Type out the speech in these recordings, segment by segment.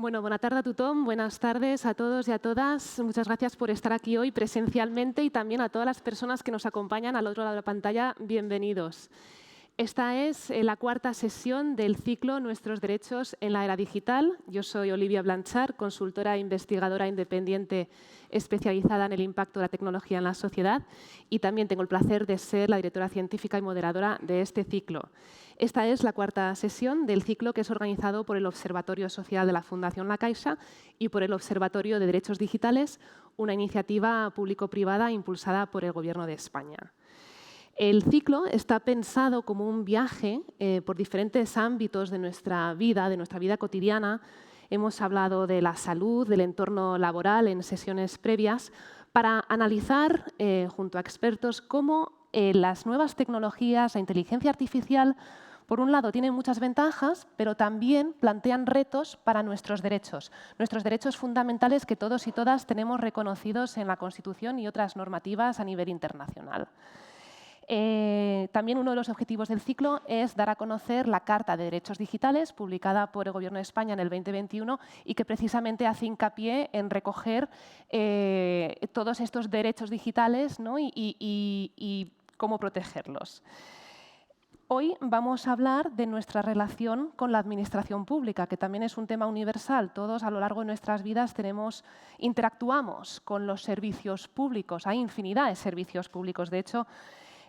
Bueno, bona tarda a tothom, buenas tardes a todos y a todas. Muchas gracias por estar aquí hoy presencialmente y también a todas las personas que nos acompañan al otro lado de la pantalla, bienvenidos. Esta es la cuarta sesión del ciclo Nuestros derechos en la era digital. Yo soy Olivia Blanchard, consultora e investigadora independiente especializada en el impacto de la tecnología en la sociedad y también tengo el placer de ser la directora científica y moderadora de este ciclo. Esta es la cuarta sesión del ciclo que es organizado por el Observatorio Social de la Fundación La Caixa y por el Observatorio de Derechos Digitales, una iniciativa público-privada impulsada por el Gobierno de España. El ciclo está pensado como un viaje por diferentes ámbitos de nuestra vida cotidiana. Hemos hablado de la salud, del entorno laboral en sesiones previas, para analizar junto a expertos cómo las nuevas tecnologías, la inteligencia artificial, por un lado, tienen muchas ventajas, pero también plantean retos para nuestros derechos fundamentales que todos y todas tenemos reconocidos en la Constitución y otras normativas a nivel internacional. También uno de los objetivos del ciclo es dar a conocer la Carta de Derechos Digitales, publicada por el Gobierno de España en el 2021 y que precisamente hace hincapié en recoger todos estos derechos digitales, ¿no? y cómo protegerlos. Hoy vamos a hablar de nuestra relación con la administración pública, que también es un tema universal. Todos a lo largo de nuestras vidas interactuamos con los servicios públicos. Hay infinidad de servicios públicos. De hecho,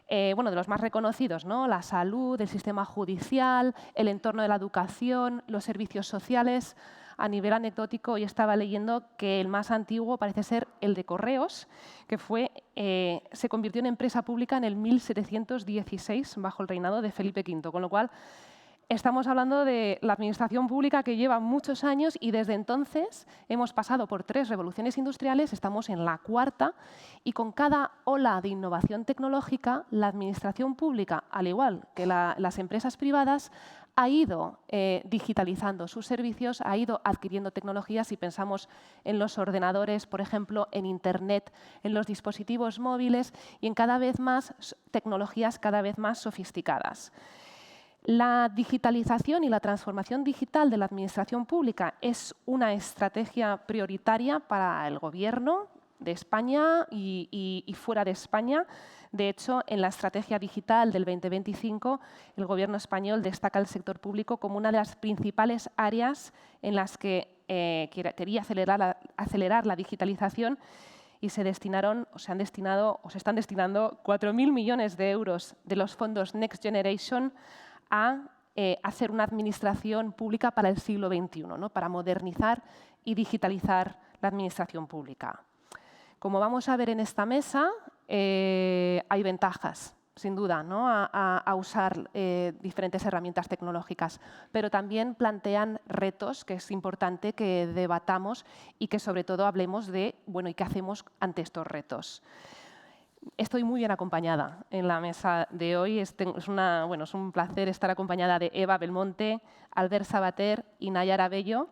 de los más reconocidos, ¿no? La salud, el sistema judicial, el entorno de la educación, los servicios sociales. A nivel anecdótico, hoy estaba leyendo que el más antiguo parece ser el de Correos, que se convirtió en empresa pública en el 1716, bajo el reinado de Felipe V, con lo cual estamos hablando de la administración pública que lleva muchos años y desde entonces hemos pasado por 3 revoluciones industriales, estamos en la cuarta y con cada ola de innovación tecnológica, la administración pública, al igual que las empresas privadas, ha ido digitalizando sus servicios, ha ido adquiriendo tecnologías y pensamos en los ordenadores, por ejemplo, en Internet, en los dispositivos móviles y en cada vez más tecnologías cada vez más sofisticadas. La digitalización y la transformación digital de la administración pública es una estrategia prioritaria para el Gobierno de España y fuera de España. De hecho, en la estrategia digital del 2025, el Gobierno español destaca el sector público como una de las principales áreas en las que quería acelerar la digitalización y se están destinando 4.000 millones de euros de los fondos Next Generation a hacer una administración pública para el siglo XXI, ¿no? Para modernizar y digitalizar la administración pública. Como vamos a ver en esta mesa, hay ventajas, sin duda, ¿no? a usar diferentes herramientas tecnológicas, pero también plantean retos que es importante que debatamos y que sobre todo hablemos de, ¿y qué hacemos ante estos retos? Estoy muy bien acompañada en la mesa de hoy. Es un placer estar acompañada de Eva Belmonte, Albert Sabater y Nayara Bello.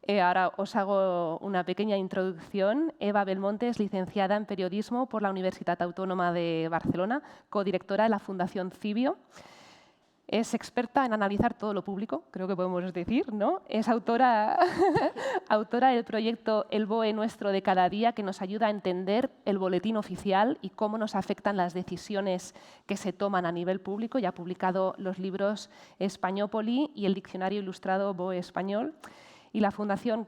Ahora os hago una pequeña introducción. Eva Belmonte es licenciada en Periodismo por la Universitat Autónoma de Barcelona, codirectora de la Fundación Cibio. Es experta en analizar todo lo público, creo que podemos decir, ¿no? Es autora del proyecto El BOE Nuestro de cada día, que nos ayuda a entender el boletín oficial y cómo nos afectan las decisiones que se toman a nivel público. Y ha publicado los libros Españópoli y el Diccionario Ilustrado BOE Español. Y la organización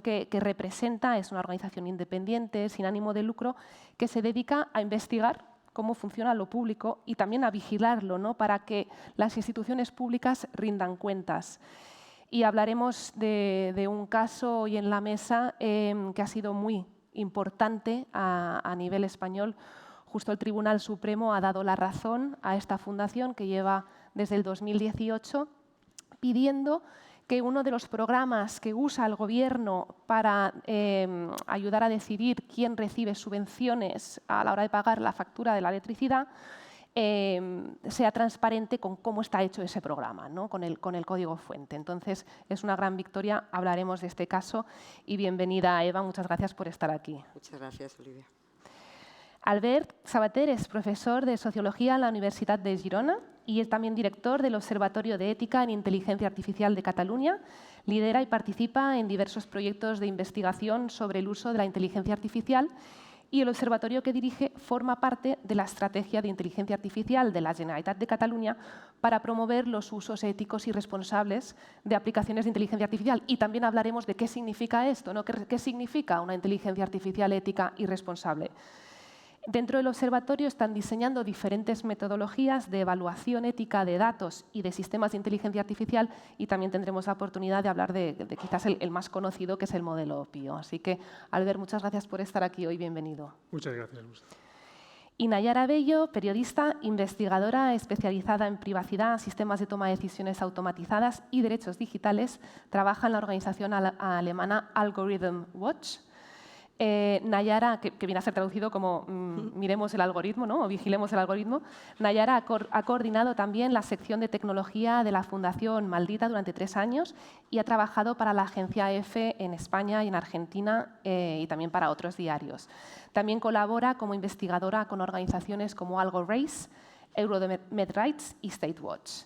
que representa es una organización independiente, sin ánimo de lucro, que se dedica a investigar cómo funciona lo público y también a vigilarlo, ¿no? Para que las instituciones públicas rindan cuentas. Y hablaremos de un caso hoy en la mesa que ha sido muy importante a nivel español. Justo el Tribunal Supremo ha dado la razón a esta fundación que lleva desde el 2018 pidiendo que uno de los programas que usa el Gobierno para ayudar a decidir quién recibe subvenciones a la hora de pagar la factura de la electricidad sea transparente con cómo está hecho ese programa, ¿no? con el código fuente. Entonces, es una gran victoria. Hablaremos de este caso. Y bienvenida, Eva. Muchas gracias por estar aquí. Muchas gracias, Olivia. Albert Sabater es profesor de Sociología en la Universidad de Girona y es también director del Observatorio de Ética en Inteligencia Artificial de Cataluña. Lidera y participa en diversos proyectos de investigación sobre el uso de la inteligencia artificial y el observatorio que dirige forma parte de la estrategia de inteligencia artificial de la Generalitat de Cataluña para promover los usos éticos y responsables de aplicaciones de inteligencia artificial. Y también hablaremos de qué significa esto, ¿no? ¿Qué significa una inteligencia artificial ética y responsable? Dentro del observatorio están diseñando diferentes metodologías de evaluación ética de datos y de sistemas de inteligencia artificial y también tendremos la oportunidad de hablar de quizás el más conocido, que es el modelo PIO. Así que, Albert, muchas gracias por estar aquí hoy. Bienvenido. Muchas gracias, Gustavo. Y Nayara Bello, periodista, investigadora especializada en privacidad, sistemas de toma de decisiones automatizadas y derechos digitales, trabaja en la organización alemana Algorithm Watch. Nayara, que viene a ser traducido como miremos el algoritmo, ¿no? O vigilemos el algoritmo. Nayara ha coordinado también la sección de tecnología de la Fundación Maldita durante 3 años y ha trabajado para la agencia EFE en España y en Argentina y también para otros diarios. También colabora como investigadora con organizaciones como AlgoRace, EuroMedRights y StateWatch.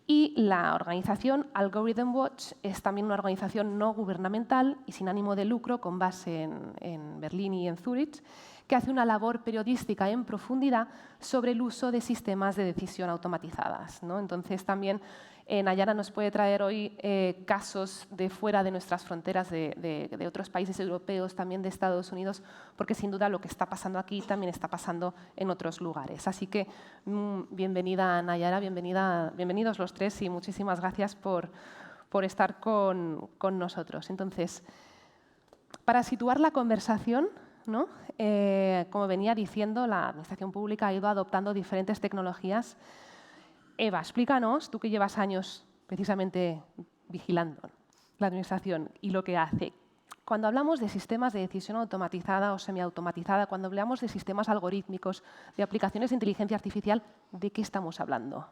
Y la organización Algorithm Watch es también una organización no gubernamental y sin ánimo de lucro, con base en Berlín y en Zúrich, que hace una labor periodística en profundidad sobre el uso de sistemas de decisión automatizadas, ¿no? Entonces, también Nayara nos puede traer hoy casos de fuera de nuestras fronteras, de otros países europeos, también de Estados Unidos, porque sin duda lo que está pasando aquí también está pasando en otros lugares. Así que bienvenida, Nayara, bienvenidos los tres y muchísimas gracias por estar con nosotros. Entonces, para situar la conversación, ¿no? Como venía diciendo, la administración pública ha ido adoptando diferentes tecnologías. Eva, explícanos, tú que llevas años precisamente vigilando la administración y lo que hace. Cuando hablamos de sistemas de decisión automatizada o semiautomatizada, cuando hablamos de sistemas algorítmicos, de aplicaciones de inteligencia artificial, ¿de qué estamos hablando?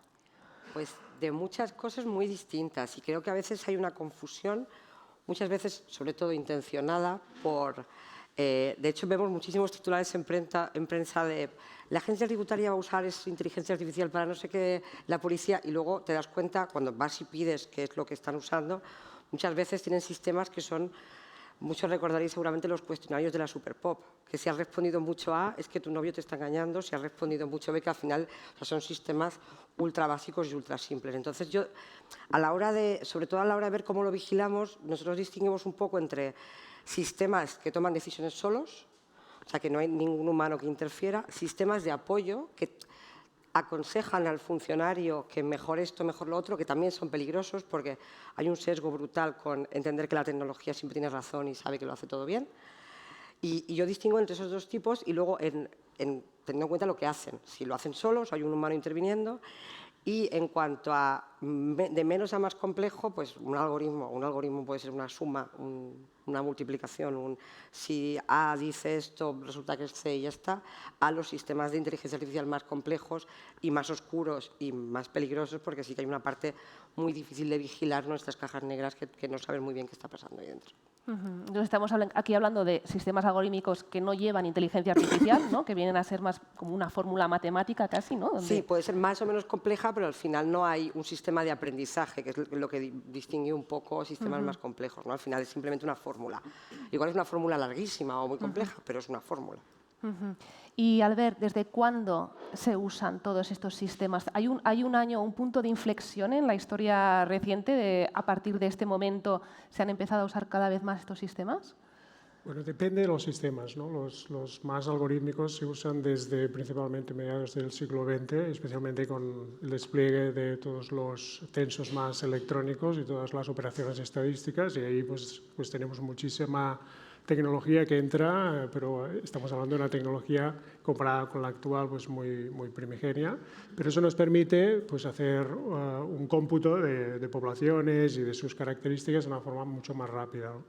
Pues de muchas cosas muy distintas y creo que a veces hay una confusión, muchas veces sobre todo intencionada por... de hecho, vemos muchísimos titulares en prensa de la agencia tributaria va a usar inteligencia artificial para no sé qué, la policía, y luego te das cuenta, cuando vas y pides qué es lo que están usando, muchas veces tienen sistemas que son, muchos recordaréis seguramente los cuestionarios de la Superpop, que si has respondido mucho A es que tu novio te está engañando, si has respondido mucho B, que al final son sistemas ultra básicos y ultra simples. Entonces yo, a la hora de, sobre todo a la hora de ver cómo lo vigilamos, nosotros distinguimos un poco entre sistemas que toman decisiones solos, o sea, que no hay ningún humano que interfiera, sistemas de apoyo que aconsejan al funcionario que mejor esto, mejor lo otro, que también son peligrosos porque hay un sesgo brutal con entender que la tecnología siempre tiene razón y sabe que lo hace todo bien. Y yo distingo entre esos dos tipos y luego teniendo en cuenta lo que hacen. Si lo hacen solos, hay un humano interviniendo. Y en cuanto a de menos a más complejo, pues un algoritmo puede ser una suma, una multiplicación, si A dice esto, resulta que es C y ya está, a los sistemas de inteligencia artificial más complejos y más oscuros y más peligrosos, porque sí que hay una parte muy difícil de vigilar, nuestras cajas negras que no saben muy bien qué está pasando ahí dentro. Entonces estamos aquí hablando de sistemas algorítmicos que no llevan inteligencia artificial, ¿no? Que vienen a ser más como una fórmula matemática casi, ¿no? Sí, puede ser más o menos compleja, pero al final no hay un sistema de aprendizaje, que es lo que distingue un poco sistemas más complejos, ¿no? Al final es simplemente una fórmula. Igual es una fórmula larguísima o muy compleja, pero es una fórmula. Y Albert, ¿desde cuándo se usan todos estos sistemas? ¿Hay un año, un punto de inflexión en la historia reciente? A partir de este momento se han empezado a usar cada vez más estos sistemas. Bueno, depende de los sistemas, ¿no? Los más algorítmicos se usan desde principalmente mediados del siglo XX, especialmente con el despliegue de todos los censos más electrónicos y todas las operaciones estadísticas, y ahí pues tenemos muchísima tecnología que entra, pero estamos hablando de una tecnología comparada con la actual pues muy primigenia, pero eso nos permite pues hacer un cómputo de poblaciones y de sus características de una forma mucho más rápida, ¿no?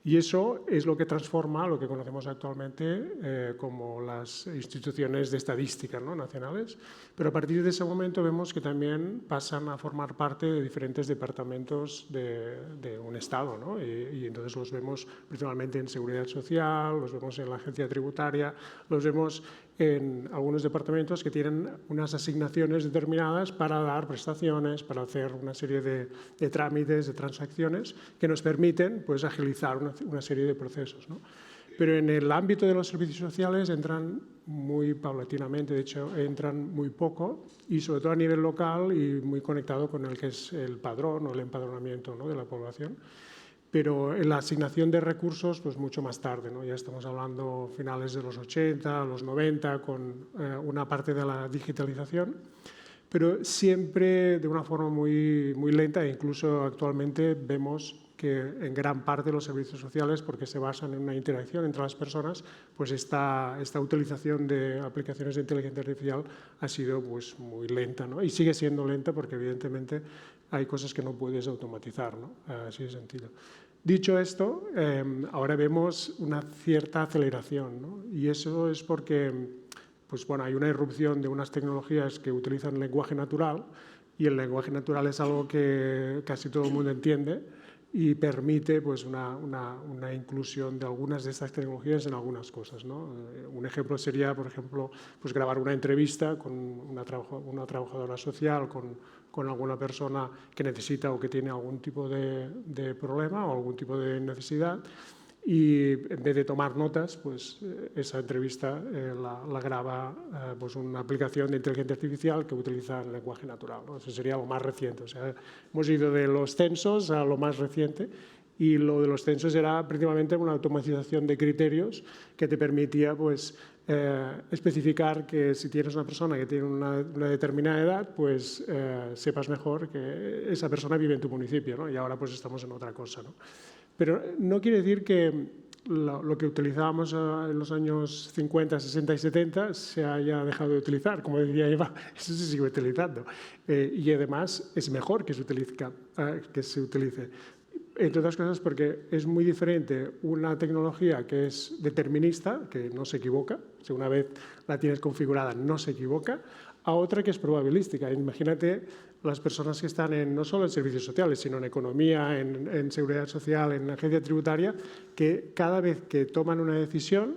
Y eso es lo que transforma lo que conocemos actualmente como las instituciones de estadística, ¿no?, nacionales. Pero a partir de ese momento vemos que también pasan a formar parte de diferentes departamentos de un Estado, ¿no? Y entonces los vemos principalmente en Seguridad Social, los vemos en la Agencia Tributaria, los vemos en algunos departamentos que tienen unas asignaciones determinadas para dar prestaciones, para hacer una serie de trámites, de transacciones que nos permiten, pues, agilizar una serie de procesos, ¿no? Pero en el ámbito de los servicios sociales entran muy paulatinamente, de hecho entran muy poco y sobre todo a nivel local y muy conectado con el que es el padrón o el empadronamiento, ¿no?, de la población. Pero en la asignación de recursos, pues mucho más tarde, ¿no? Ya estamos hablando finales de los 80, los 90, con una parte de la digitalización, pero siempre de una forma muy, muy lenta e incluso actualmente vemos que en gran parte los servicios sociales, porque se basan en una interacción entre las personas, pues esta utilización de aplicaciones de inteligencia artificial ha sido, pues, muy lenta, ¿no? Y sigue siendo lenta porque evidentemente hay cosas que no puedes automatizar, ¿no? Así de sencillo. Dicho esto, ahora vemos una cierta aceleración, ¿no? Y eso es porque, pues, bueno, hay una irrupción de unas tecnologías que utilizan lenguaje natural y el lenguaje natural es algo que casi todo el mundo entiende y permite, pues, una inclusión de algunas de estas tecnologías en algunas cosas, ¿no? Un ejemplo sería, por ejemplo, pues, grabar una entrevista con una trabajadora social, con alguna persona que necesita o que tiene algún tipo de problema o algún tipo de necesidad, y en vez de tomar notas, pues esa entrevista la graba pues una aplicación de inteligencia artificial que utiliza el lenguaje natural, ¿no? Eso sería lo más reciente. O sea, hemos ido de los censos a lo más reciente, y lo de los censos era principalmente una automatización de criterios que te permitía, pues, especificar que si tienes una persona que tiene una determinada edad, pues sepas mejor que esa persona vive en tu municipio, ¿no? Y ahora pues estamos en otra cosa, ¿no? Pero no quiere decir que lo que utilizábamos en los años 50, 60 y 70 se haya dejado de utilizar. Como decía Eva, eso se sigue utilizando. Y además es mejor que se utilice. Entre otras cosas porque es muy diferente una tecnología que es determinista, que no se equivoca, si una vez la tienes configurada no se equivoca, a otra que es probabilística. Imagínate las personas que están no solo en servicios sociales, sino en economía, en seguridad social, en agencia tributaria, que cada vez que toman una decisión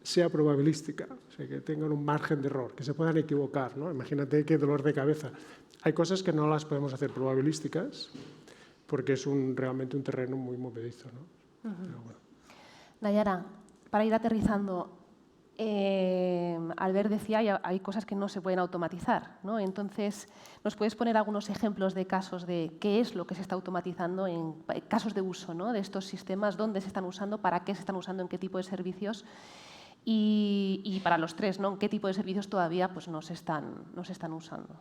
sea probabilística, o sea, que tengan un margen de error, que se puedan equivocar, ¿no? Imagínate qué dolor de cabeza. Hay cosas que no las podemos hacer probabilísticas porque es realmente un terreno muy movedizo, ¿no? Pero bueno. Nayara, para ir aterrizando, Albert decía hay cosas que no se pueden automatizar, ¿no? Entonces, ¿nos puedes poner algunos ejemplos de casos de qué es lo que se está automatizando en casos de uso, ¿no?, de estos sistemas? ¿Dónde se están usando? ¿Para qué se están usando? ¿En qué tipo de servicios? Y para los tres, ¿no?, ¿en qué tipo de servicios todavía pues, no se están usando?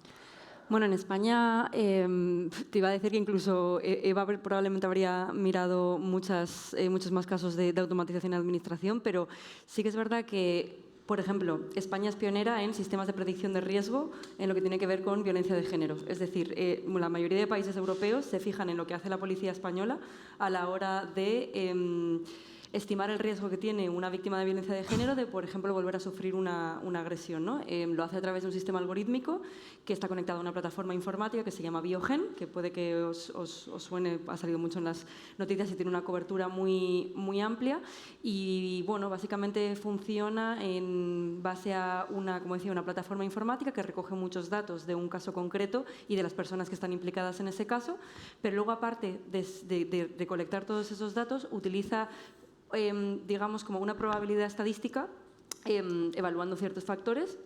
Bueno, en España te iba a decir que incluso Eva probablemente habría mirado muchos más casos de automatización y administración, pero sí que es verdad que, por ejemplo, España es pionera en sistemas de predicción de riesgo en lo que tiene que ver con violencia de género. Es decir, la mayoría de países europeos se fijan en lo que hace la policía española a la hora de estimar el riesgo que tiene una víctima de violencia de género de, por ejemplo, volver a sufrir una agresión, ¿no? Lo hace a través de un sistema algorítmico que está conectado a una plataforma informática que se llama Biogen, que puede que os suene, ha salido mucho en las noticias y tiene una cobertura muy, muy amplia. Y, bueno, básicamente funciona en base a como decía, una plataforma informática que recoge muchos datos de un caso concreto y de las personas que están implicadas en ese caso, pero luego, aparte de recolectar todos esos datos, utiliza digamos, como una probabilidad estadística, evaluando ciertos factores,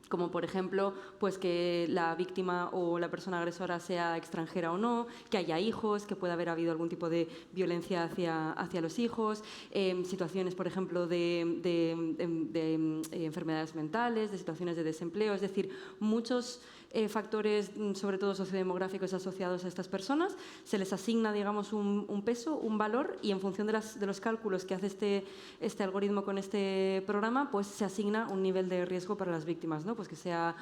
como por ejemplo pues que la víctima o la persona agresora sea extranjera o no, que haya hijos, que pueda haber habido algún tipo de violencia hacia los hijos, situaciones, por ejemplo, de enfermedades mentales, de situaciones de desempleo, es decir, muchos factores, sobre todo sociodemográficos, asociados a estas personas, se les asigna, digamos, un peso, un valor, y en función de los cálculos que hace este algoritmo con este programa, pues se asigna un nivel de riesgo para las víctimas, ¿no? Pues que sea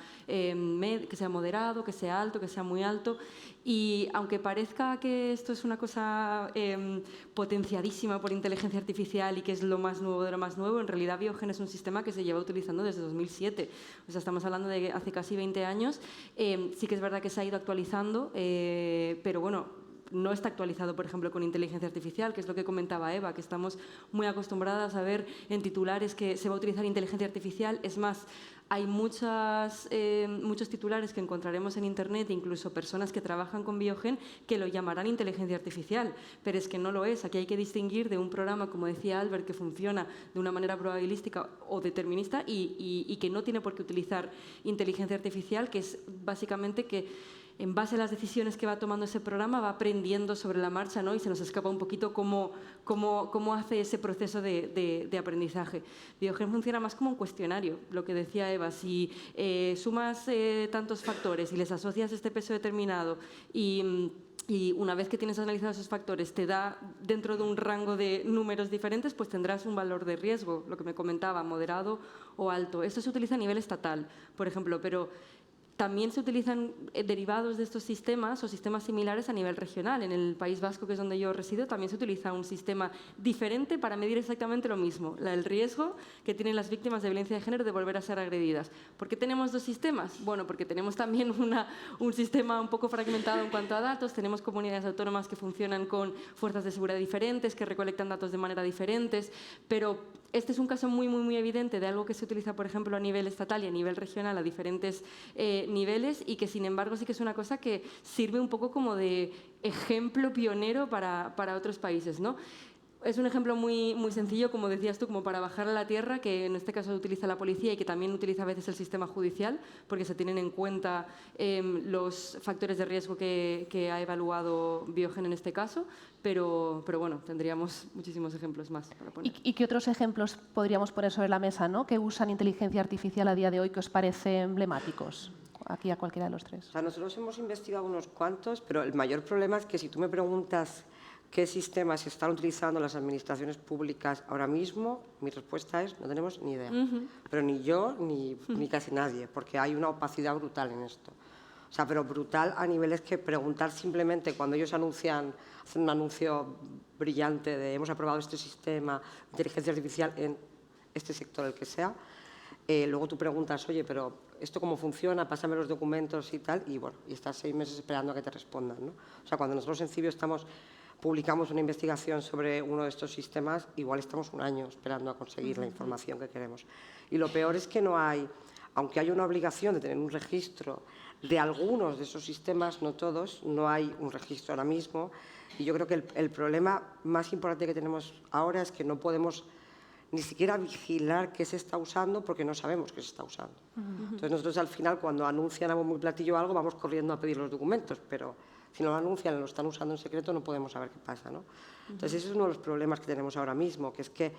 moderado, que sea alto, que sea muy alto. Y aunque parezca que esto es una cosa potenciadísima por inteligencia artificial y que es lo más nuevo de lo más nuevo, en realidad Biogen es un sistema que se lleva utilizando desde 2007. O sea, estamos hablando de hace casi 20 años. Sí que es verdad que se ha ido actualizando, pero bueno, no está actualizado, por ejemplo, con inteligencia artificial, que es lo que comentaba Eva, que estamos muy acostumbradas a ver en titulares que se va a utilizar inteligencia artificial. Es más, hay muchos titulares que encontraremos en Internet, incluso personas que trabajan con Biogen, que lo llamarán inteligencia artificial, pero es que no lo es. Aquí hay que distinguir de un programa, como decía Albert, que funciona de una manera probabilística o determinista y que no tiene por qué utilizar inteligencia artificial, que es básicamente que en base a las decisiones que va tomando ese programa va aprendiendo sobre la marcha, ¿no? Y se nos escapa un poquito cómo hace ese proceso de aprendizaje. Biogen funciona más como un cuestionario, lo que decía Eva. Si sumas tantos factores y les asocias este peso determinado y una vez que tienes analizados esos factores te da dentro de un rango de números diferentes, pues tendrás un valor de riesgo, lo que me comentaba, moderado o alto. Esto se utiliza a nivel estatal, por ejemplo, pero también se utilizan derivados de estos sistemas o sistemas similares a nivel regional. En el País Vasco, que es donde yo resido, también se utiliza un sistema diferente para medir exactamente lo mismo, el riesgo que tienen las víctimas de violencia de género de volver a ser agredidas. ¿Por qué tenemos dos sistemas? Bueno, porque tenemos también un sistema un poco fragmentado en cuanto a datos, tenemos comunidades autónomas que funcionan con fuerzas de seguridad diferentes, que recolectan datos de manera diferentes, pero este es un caso muy, muy, muy evidente de algo que se utiliza, por ejemplo, a nivel estatal y a nivel regional a diferentes niveles, y que, sin embargo, sí que es una cosa que sirve un poco como de ejemplo pionero para otros países, ¿no? Es un ejemplo muy, muy sencillo, como decías tú, como para bajar a la tierra, que en este caso utiliza la policía y que también utiliza a veces el sistema judicial, porque se tienen en cuenta los factores de riesgo que ha evaluado Biogen en este caso, pero bueno, tendríamos muchísimos ejemplos más para poner. ¿Y qué otros ejemplos podríamos poner sobre la mesa, ¿no?, que usan inteligencia artificial a día de hoy que os parece emblemáticos? Aquí a cualquiera de los tres. O sea, nosotros hemos investigado unos cuantos, pero el mayor problema es que si tú me preguntas qué sistemas se están utilizando las administraciones públicas ahora mismo, mi respuesta es no tenemos ni idea. Pero ni yo ni casi nadie, porque hay una opacidad brutal en esto. O sea, pero brutal a niveles que preguntar simplemente cuando ellos hacen un anuncio brillante de hemos aprobado este sistema, inteligencia artificial en este sector, el que sea, luego tú preguntas, oye, pero ¿esto cómo funciona? Pásame los documentos y tal, y bueno, y estás 6 meses esperando a que te respondan, ¿no? O sea, cuando nosotros en Cibio publicamos una investigación sobre uno de estos sistemas, igual estamos un año esperando a conseguir la información que queremos. Y lo peor es que no hay, aunque hay una obligación de tener un registro de algunos de esos sistemas, no todos, no hay un registro ahora mismo. Y yo creo que el problema más importante que tenemos ahora es que no podemos ni siquiera vigilar qué se está usando porque no sabemos qué se está usando. Entonces nosotros al final, cuando anuncian a bombo y platillo algo, vamos corriendo a pedir los documentos, pero si no lo anuncian y lo están usando en secreto, no podemos saber qué pasa, ¿no? Entonces ese es uno de los problemas que tenemos ahora mismo, que es que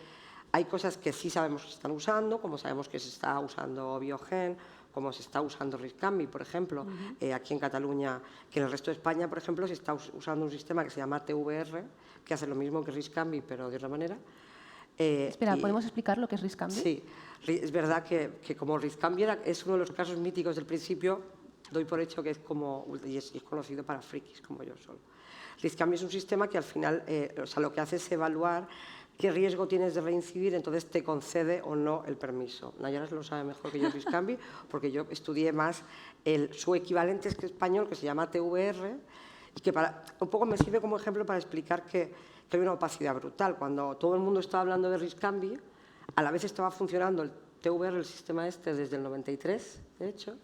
hay cosas que sí sabemos que se están usando, como sabemos que se está usando Biogen, como se está usando Riscambi, por ejemplo, aquí en Cataluña, que en el resto de España, por ejemplo, se está usando un sistema que se llama TVR, que hace lo mismo que Riscambi, pero de otra manera. Espera, ¿podemos explicar lo que es Riscambi? Sí, es verdad que como Riscambi es uno de los casos míticos del principio, doy por hecho que es como, y es conocido para frikis como yo solo. Riscambi es un sistema que al final, o sea, lo que hace es evaluar qué riesgo tienes de reincidir, entonces te concede o no el permiso. Nayara lo sabe mejor que yo Riscambi, porque yo estudié más su equivalente español, que se llama TVR, y que un poco me sirve como ejemplo para explicar que hay una opacidad brutal. Cuando todo el mundo estaba hablando de Riscambi, a la vez estaba funcionando el TVR, el sistema este, desde el 93, de hecho,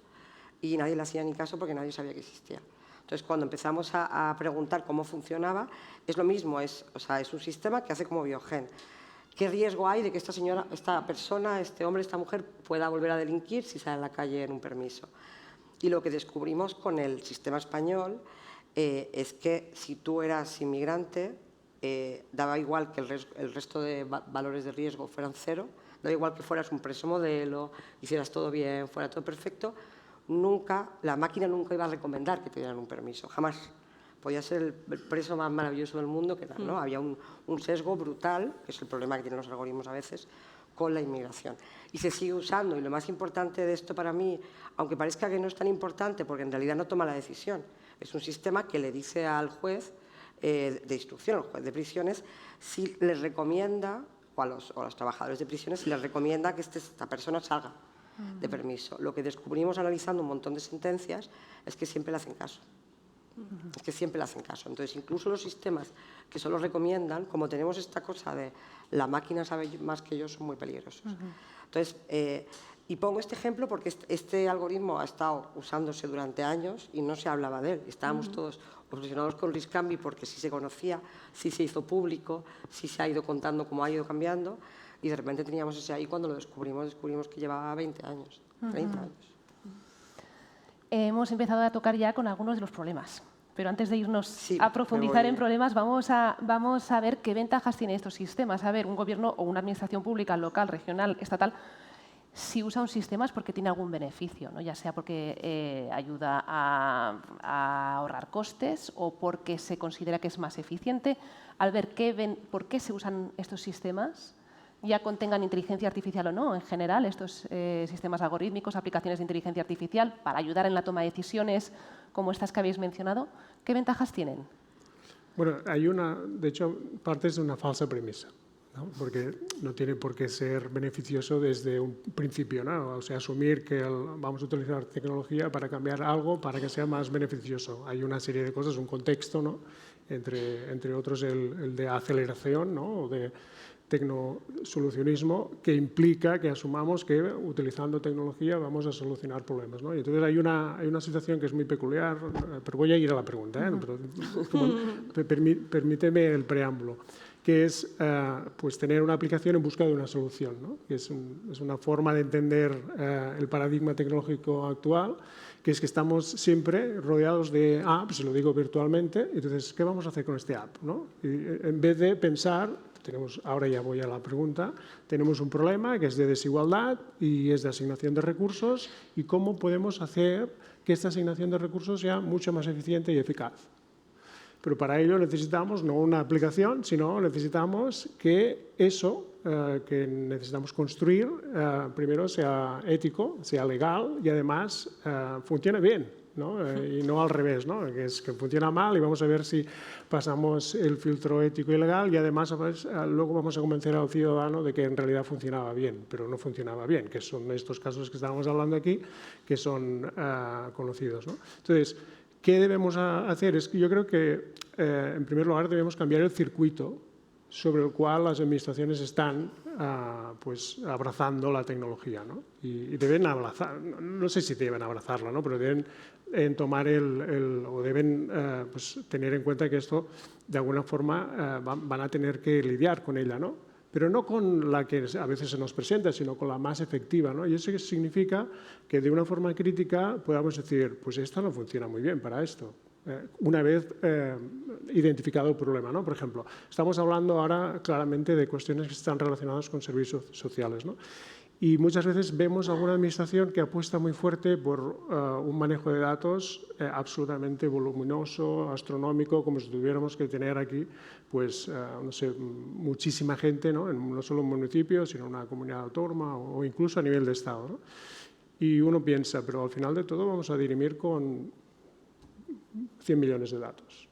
y nadie le hacía ni caso porque nadie sabía que existía. Entonces, cuando empezamos a preguntar cómo funcionaba, es lo mismo, es un sistema que hace como Biogen. ¿Qué riesgo hay de que esta persona, este hombre, esta mujer pueda volver a delinquir si sale a la calle en un permiso? Y lo que descubrimos con el sistema español es que si tú eras inmigrante, daba igual que el resto de valores de riesgo fueran cero, daba igual que fueras un preso modelo, hicieras todo bien, fuera todo perfecto, la máquina nunca iba a recomendar que te dieran un permiso, jamás. Podía ser el preso más maravilloso del mundo, que no, había un sesgo brutal, que es el problema que tienen los algoritmos a veces, con la inmigración. Y se sigue usando, y lo más importante de esto para mí, aunque parezca que no es tan importante, porque en realidad no toma la decisión, es un sistema que le dice al juez de instrucción, al juez de prisiones, si les recomienda, o a los trabajadores de prisiones, si les recomienda que esta persona salga de permiso. Lo que descubrimos analizando un montón de sentencias es que siempre le hacen caso. Es que siempre le hacen caso. Entonces, incluso los sistemas que solo recomiendan, como tenemos esta cosa de la máquina sabe más que yo, son muy peligrosos. Entonces, y pongo este ejemplo porque este algoritmo ha estado usándose durante años y no se hablaba de él. Estábamos todos obsesionados con Riscambi porque sí se conocía, sí se hizo público, sí se ha ido contando cómo ha ido cambiando, y de repente teníamos ese ahí. Cuando lo descubrimos que llevaba 20 años, 30 años. Hemos empezado a tocar ya con algunos de los problemas, pero antes de irnos Sí, a profundizar me voy. en problemas, vamos a ver qué ventajas tienen estos sistemas. A ver, un gobierno o una administración pública local, regional, estatal, si usa un sistema es porque tiene algún beneficio, ¿no? Ya sea porque ayuda a ahorrar costes o porque se considera que es más eficiente. Al ver por qué se usan estos sistemas, ya contengan inteligencia artificial o no, en general, estos sistemas algorítmicos, aplicaciones de inteligencia artificial para ayudar en la toma de decisiones como estas que habéis mencionado, ¿qué ventajas tienen? Bueno, de hecho, partes de una falsa premisa, ¿no? Porque no tiene por qué ser beneficioso desde un principio, ¿no? O sea, asumir que vamos a utilizar tecnología para cambiar algo para que sea más beneficioso. Hay una serie de cosas, un contexto, ¿no? Entre otros el de aceleración, ¿no? O de tecnosolucionismo, que implica que asumamos que utilizando tecnología vamos a solucionar problemas, ¿no? Y entonces hay una situación que es muy peculiar, pero voy a ir a la pregunta, pero permíteme el preámbulo, que es pues tener una aplicación en busca de una solución, ¿no? Que es una forma de entender el paradigma tecnológico actual, que es que estamos siempre rodeados de apps, lo digo virtualmente, entonces, ¿qué vamos a hacer con este app, ¿no? Y en vez de pensar, ahora ya voy a la pregunta, tenemos un problema que es de desigualdad y es de asignación de recursos, y cómo podemos hacer que esta asignación de recursos sea mucho más eficiente y eficaz. Pero para ello necesitamos no una aplicación, sino necesitamos que eso que necesitamos construir primero sea ético, sea legal y además funcione bien, ¿no? Y no al revés, ¿no? Que es que funciona mal y vamos a ver si pasamos el filtro ético y legal y además luego vamos a convencer al ciudadano de que en realidad funcionaba bien, pero no funcionaba bien, que son estos casos que estábamos hablando aquí, que son conocidos, ¿no? Entonces, ¿qué debemos hacer? Es que yo creo que, en primer lugar, debemos cambiar el circuito sobre el cual las administraciones están pues, abrazando la tecnología, ¿no? Y deben abrazar, no sé si deben abrazarla, ¿no? Pero deben tomar o deben pues, tener en cuenta que esto, de alguna forma, van a tener que lidiar con ella, ¿no? Pero no con la que a veces se nos presenta, sino con la más efectiva, ¿no? Y eso significa que de una forma crítica podamos decir, pues esta no funciona muy bien para esto, una vez identificado el problema, ¿no? Por ejemplo, estamos hablando ahora claramente de cuestiones que están relacionadas con servicios sociales, ¿no? Y muchas veces vemos alguna administración que apuesta muy fuerte por un manejo de datos absolutamente voluminoso, astronómico, como si tuviéramos que tener aquí, pues, no sé, muchísima gente, ¿no? No solo en un municipio, sino en una comunidad autónoma o incluso a nivel de Estado, ¿no? Y uno piensa, pero al final de todo vamos a dirimir con 100 millones de datos.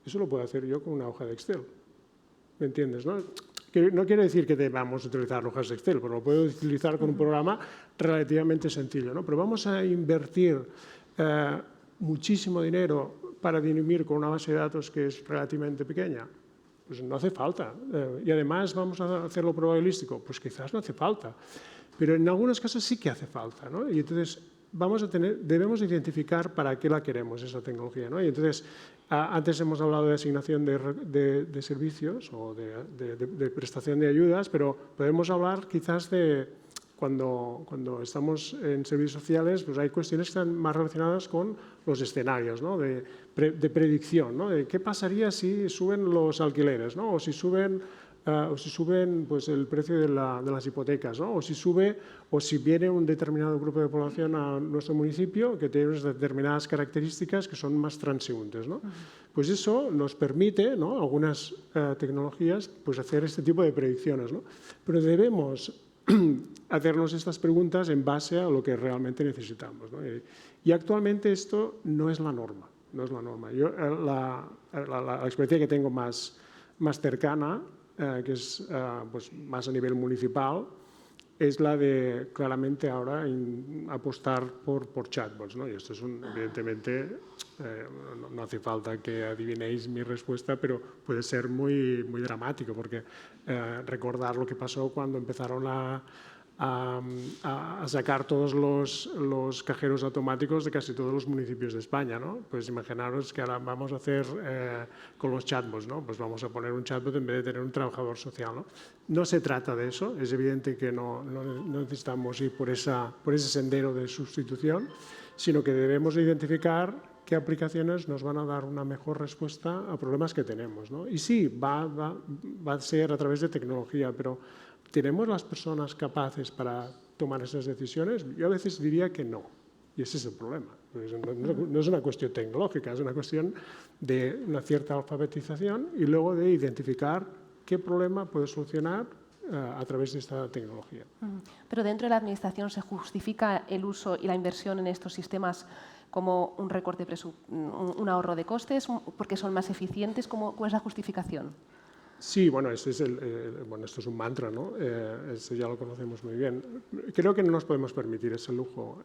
Eso lo puedo hacer yo con una hoja de Excel. ¿Me entiendes, no? No quiere decir que debamos utilizar hojas de Excel, pero lo puedo utilizar con un programa relativamente sencillo, ¿no? Pero vamos a invertir muchísimo dinero para dirimir con una base de datos que es relativamente pequeña. Pues no hace falta. Y además vamos a hacerlo probabilístico. Pues quizás no hace falta. Pero en algunos casos sí que hace falta, ¿no? Y entonces debemos identificar para qué la queremos, esa tecnología, ¿no? Y entonces, antes hemos hablado de asignación de servicios o de prestación de ayudas, pero podemos hablar quizás de cuando estamos en servicios sociales, pues hay cuestiones que están más relacionadas con los escenarios, ¿no? de predicción, ¿no? De qué pasaría si suben los alquileres, ¿no? O si suben o si suben pues, el precio de las hipotecas, ¿no? O si viene un determinado grupo de población a nuestro municipio que tiene unas determinadas características que son más transeúntes, ¿no? Pues eso nos permite, ¿no? Algunas tecnologías, pues hacer este tipo de predicciones, ¿no? Pero debemos hacernos estas preguntas en base a lo que realmente necesitamos, ¿no? Y actualmente esto no es la norma. No es la norma. Yo, la experiencia que tengo más cercana, que es pues más a nivel municipal, es la de claramente ahora apostar por chatbots, ¿no? Y esto es evidentemente, no hace falta que adivinéis mi respuesta, pero puede ser muy dramático, porque recordar lo que pasó cuando empezaron a sacar todos los cajeros automáticos de casi todos los municipios de España, ¿no? Pues imaginaros que ahora vamos a hacer con los chatbots, ¿no? Pues vamos a poner un chatbot en vez de tener un trabajador social, ¿no? No se trata de eso, es evidente que no necesitamos ir por ese sendero de sustitución, sino que debemos identificar qué aplicaciones nos van a dar una mejor respuesta a problemas que tenemos, ¿no? Y sí, va a ser a través de tecnología, pero ¿tenemos las personas capaces para tomar esas decisiones? Yo a veces diría que no, y ese es el problema. No es una cuestión tecnológica, es una cuestión de una cierta alfabetización y luego de identificar qué problema puede solucionar a través de esta tecnología. Pero dentro de la Administración se justifica el uso y la inversión en estos sistemas como un recorte, un ahorro de costes, porque son más eficientes. ¿Cuál es la justificación? Sí, bueno, esto es un mantra, ¿no? Esto ya lo conocemos muy bien. Creo que no nos podemos permitir ese lujo.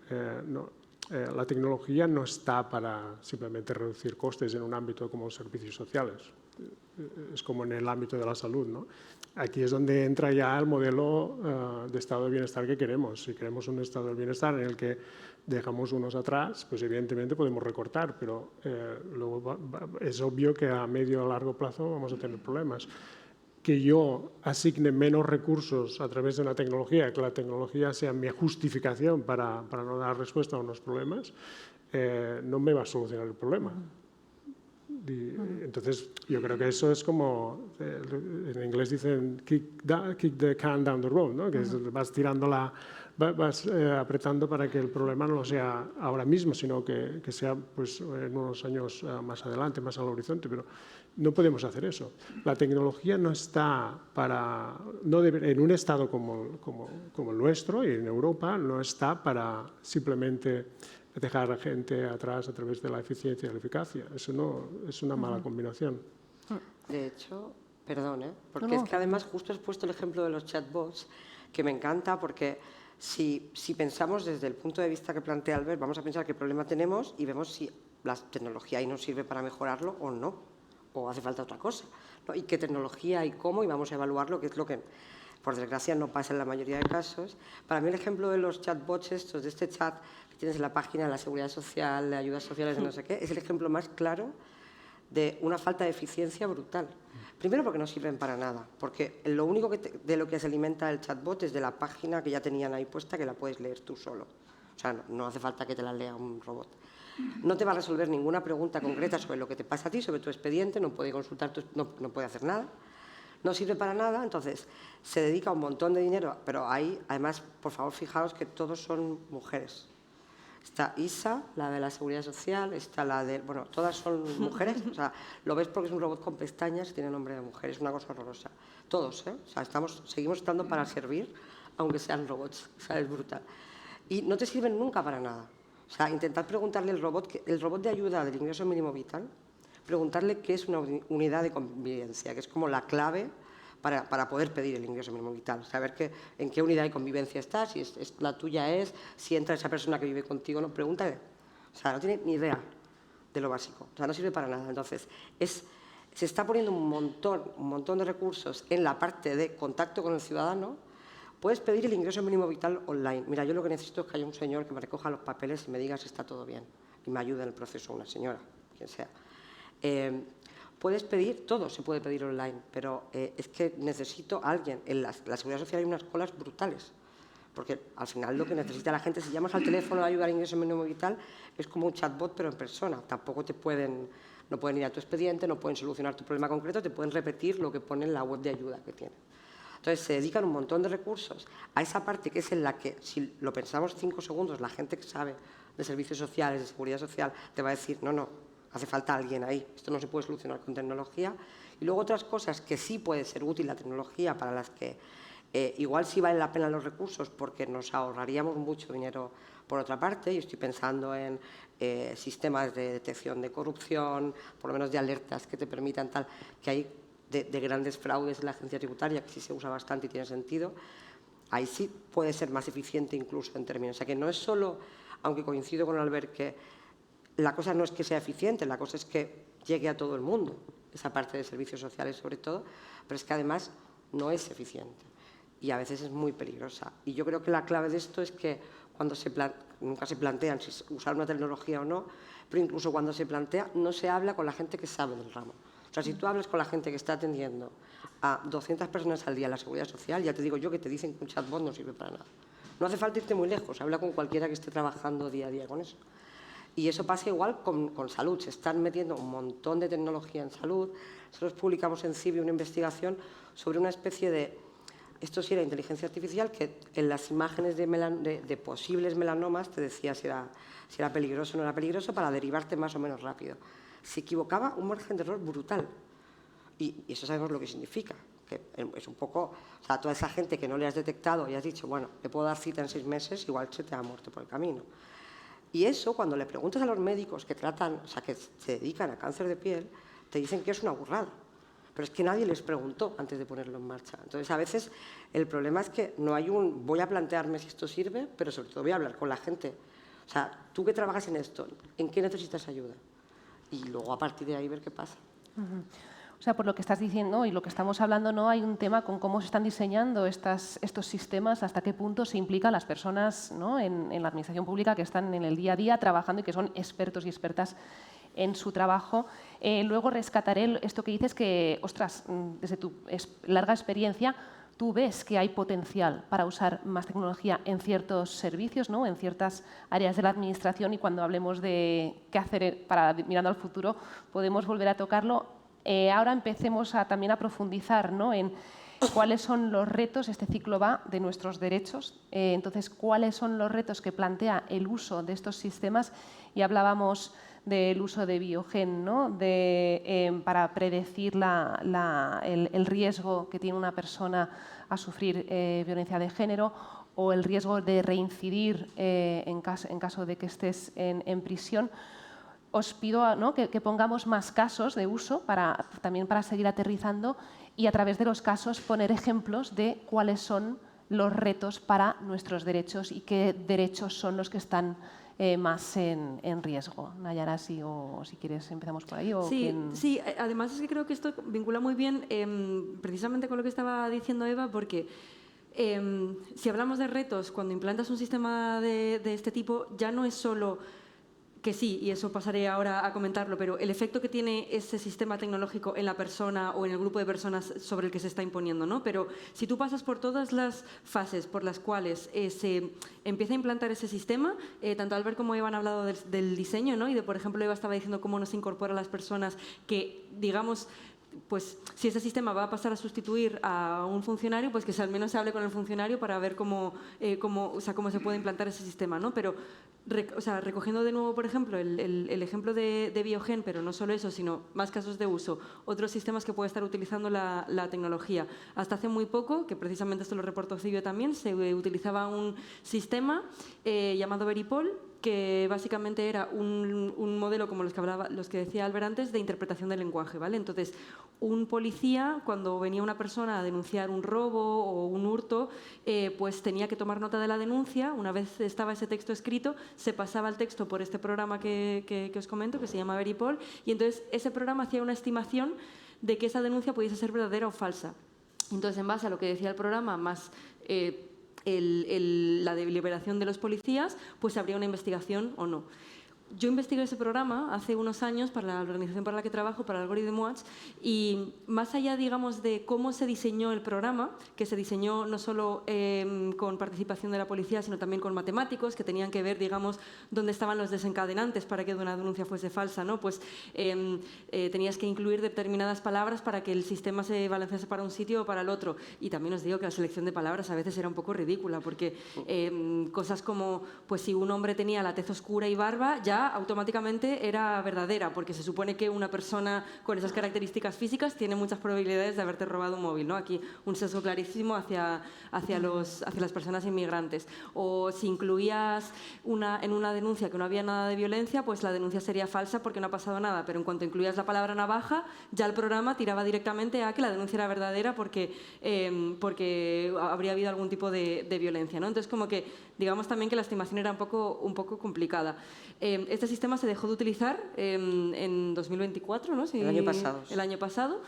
La tecnología no está para simplemente reducir costes en un ámbito como los servicios sociales. Es como en el ámbito de la salud, ¿no? Aquí es donde entra ya el modelo de estado de bienestar que queremos. Si queremos un estado de bienestar en el que dejamos unos atrás, pues evidentemente podemos recortar, pero luego es obvio que a medio o largo plazo vamos a tener problemas. Que yo asigne menos recursos a través de una tecnología, que la tecnología sea mi justificación para no dar respuesta a unos problemas, no me va a solucionar el problema. Entonces, yo creo que eso es como, en inglés dicen, kick the can down the road, ¿no? Que vas tirando vas apretando para que el problema no lo sea ahora mismo, sino que sea pues, en unos años más adelante, más al horizonte, pero no podemos hacer eso. La tecnología no está en un estado como el nuestro y en Europa, no está para simplemente dejar a la gente atrás a través de la eficiencia y la eficacia. Eso no es una mala combinación. De hecho, perdón, porque es que además justo has puesto el ejemplo de los chatbots, que me encanta porque si pensamos desde el punto de vista que plantea Albert, vamos a pensar qué problema tenemos y vemos si la tecnología ahí nos sirve para mejorarlo o no, o hace falta otra cosa, ¿no? Y qué tecnología y cómo, y vamos a evaluarlo, que es lo que, por desgracia, no pasa en la mayoría de casos. Para mí el ejemplo de los chatbots estos, de este chat que tienes en la página de la Seguridad Social, de ayudas sociales, de no sé qué, es el ejemplo más claro de una falta de eficiencia brutal. Primero porque no sirven para nada, porque lo único de lo que se alimenta el chatbot es de la página que ya tenían ahí puesta, que la puedes leer tú solo. O sea, no hace falta que te la lea un robot. No te va a resolver ninguna pregunta concreta sobre lo que te pasa a ti, sobre tu expediente, no puede consultar, no puede hacer nada. No sirve para nada, entonces se dedica un montón de dinero, pero ahí, además, por favor, fijaos que todos son mujeres. Está Isa, la de la Seguridad Social, está la de... Bueno, todas son mujeres, o sea, lo ves porque es un robot con pestañas y tiene nombre de mujer, es una cosa horrorosa. Todos, ¿eh? O sea, seguimos estando para servir, aunque sean robots, o sea, es brutal. Y no te sirven nunca para nada. O sea, intentar preguntarle al robot, el robot de ayuda del ingreso mínimo vital, preguntarle qué es una unidad de convivencia, que es como la clave para poder pedir el ingreso mínimo vital. Saber en qué unidad de convivencia estás, si la tuya si entra esa persona que vive contigo, no, pregúntale. O sea, no tiene ni idea de lo básico. O sea, no sirve para nada. Entonces, se está poniendo un montón de recursos en la parte de contacto con el ciudadano. Puedes pedir el ingreso mínimo vital online. Mira, yo lo que necesito es que haya un señor que me recoja los papeles y me diga si está todo bien y me ayude en el proceso, una señora, quien sea. Puedes pedir, todo se puede pedir online, pero es que necesito a alguien. En la Seguridad Social hay unas colas brutales, porque al final lo que necesita la gente, si llamas al teléfono de ayuda al ingreso mínimo vital, es como un chatbot, pero en persona. Tampoco te pueden No pueden ir a tu expediente, no pueden solucionar tu problema concreto, te pueden repetir lo que pone en la web de ayuda que tienen. Entonces, se dedican un montón de recursos a esa parte que es en la que, si lo pensamos 5 segundos, la gente que sabe de servicios sociales, de seguridad social, te va a decir, no, hace falta alguien ahí, esto no se puede solucionar con tecnología. Y luego otras cosas que sí puede ser útil la tecnología, para las que igual sí vale la pena los recursos, porque nos ahorraríamos mucho dinero por otra parte. Yo estoy pensando en sistemas de detección de corrupción, por lo menos de alertas que te permitan tal, que hay de grandes fraudes en la agencia tributaria, que sí se usa bastante y tiene sentido. Ahí sí puede ser más eficiente incluso en términos. O sea, que no es solo, aunque coincido con Albert, que la cosa no es que sea eficiente, la cosa es que llegue a todo el mundo, esa parte de servicios sociales sobre todo, pero es que además no es eficiente y a veces es muy peligrosa. Y yo creo que la clave de esto es que cuando nunca se plantean si usar una tecnología o no, pero incluso cuando se plantea, no se habla con la gente que sabe del ramo. O sea, si tú hablas con la gente que está atendiendo a 200 personas al día en la Seguridad Social, ya te digo yo que te dicen que un chatbot no sirve para nada. No hace falta irte muy lejos, habla con cualquiera que esté trabajando día a día con eso. Y eso pasa igual con salud. Se están metiendo un montón de tecnología en salud. Nosotros publicamos en CIBI una investigación sobre una especie de, esto sí era inteligencia artificial, que en las imágenes de posibles melanomas te decía si era peligroso o no era peligroso, para derivarte más o menos rápido. Se equivocaba un margen de error brutal. Y eso sabemos lo que significa. Que es un poco, o sea, toda esa gente que no le has detectado y has dicho, bueno, le puedo dar cita en 6 meses, igual se te ha muerto por el camino. Y eso, cuando le preguntas a los médicos que tratan, o sea, que se dedican a cáncer de piel, te dicen que es una burrada. Pero es que nadie les preguntó antes de ponerlo en marcha. Entonces, a veces el problema es que no hay voy a plantearme si esto sirve, pero sobre todo voy a hablar con la gente. O sea, tú que trabajas en esto, ¿en qué necesitas ayuda? Y luego a partir de ahí ver qué pasa. O sea, por lo que estás diciendo y lo que estamos hablando, no hay un tema con cómo se están diseñando estos sistemas, hasta qué punto se implica a las personas, ¿no?, en la administración pública que están en el día a día trabajando y que son expertos y expertas en su trabajo. Luego rescataré esto que dices que, ostras, desde tu larga experiencia, tú ves que hay potencial para usar más tecnología en ciertos servicios, ¿no?, en ciertas áreas de la administración, y cuando hablemos de qué hacer para mirando al futuro podemos volver a tocarlo. Ahora empecemos también a profundizar, ¿no?, en cuáles son los retos. Este ciclo va de nuestros derechos. Entonces, ¿cuáles son los retos que plantea el uso de estos sistemas? Y hablábamos del uso de biogen, ¿no?, para predecir el riesgo que tiene una persona a sufrir violencia de género, o el riesgo de reincidir en caso de que estés en prisión. Os pido, ¿no?, que pongamos más casos de uso también para seguir aterrizando, y a través de los casos poner ejemplos de cuáles son los retos para nuestros derechos y qué derechos son los que están más en riesgo. Nayara, si quieres empezamos por ahí. Sí, además es que creo que esto vincula muy bien precisamente con lo que estaba diciendo Eva, porque si hablamos de retos, cuando implantas un sistema de este tipo, ya no es solo que sí, y eso pasaré ahora a comentarlo, pero el efecto que tiene ese sistema tecnológico en la persona o en el grupo de personas sobre el que se está imponiendo, ¿no? Pero si tú pasas por todas las fases por las cuales se empieza a implantar ese sistema, tanto Albert como Eva han hablado del diseño, ¿no?, y de, por ejemplo, Eva estaba diciendo cómo no se incorpora a las personas que, digamos, pues si ese sistema va a pasar a sustituir a un funcionario, pues que al menos se hable con el funcionario para ver cómo se puede implantar ese sistema, ¿no? Pero recogiendo de nuevo, por ejemplo, el ejemplo de Biogen, pero no solo eso, sino más casos de uso, otros sistemas que puede estar utilizando la tecnología. Hasta hace muy poco, que precisamente esto lo reportó Cibio también, se utilizaba un sistema llamado Veripol, que básicamente era un modelo como los que decía Albert antes, de interpretación del lenguaje, ¿vale? Entonces, un policía, cuando venía una persona a denunciar un robo o un hurto, pues tenía que tomar nota de la denuncia. Una vez estaba ese texto escrito, se pasaba el texto por este programa que os comento, que se llama Veripol, y entonces ese programa hacía una estimación de que esa denuncia pudiese ser verdadera o falsa. Entonces, en base a lo que decía el programa, más la deliberación de los policías, pues habría una investigación o no. yo investigué ese programa hace unos años para la organización para la que trabajo, para Algorithm Watch, y más allá, digamos, de cómo se diseñó el programa, que se diseñó no solo con participación de la policía, sino también con matemáticos que tenían que ver, digamos, dónde estaban los desencadenantes para que una denuncia fuese falsa, ¿no? Pues tenías que incluir determinadas palabras para que el sistema se balancease para un sitio o para el otro. Y también os digo que la selección de palabras a veces era un poco ridícula, porque cosas como, pues si un hombre tenía la tez oscura y barba, ya automáticamente era verdadera, porque se supone que una persona con esas características físicas tiene muchas probabilidades de haberte robado un móvil, ¿no? Aquí un sesgo clarísimo hacia las personas inmigrantes. O si incluías en una denuncia que no había nada de violencia, pues la denuncia sería falsa porque no ha pasado nada, pero en cuanto incluías la palabra navaja, ya el programa tiraba directamente a que la denuncia era verdadera porque habría habido algún tipo de violencia, ¿no? Entonces, como que digamos también que la estimación era un poco complicada. Este sistema se dejó de utilizar en 2024, ¿no? El año pasado. El año pasado.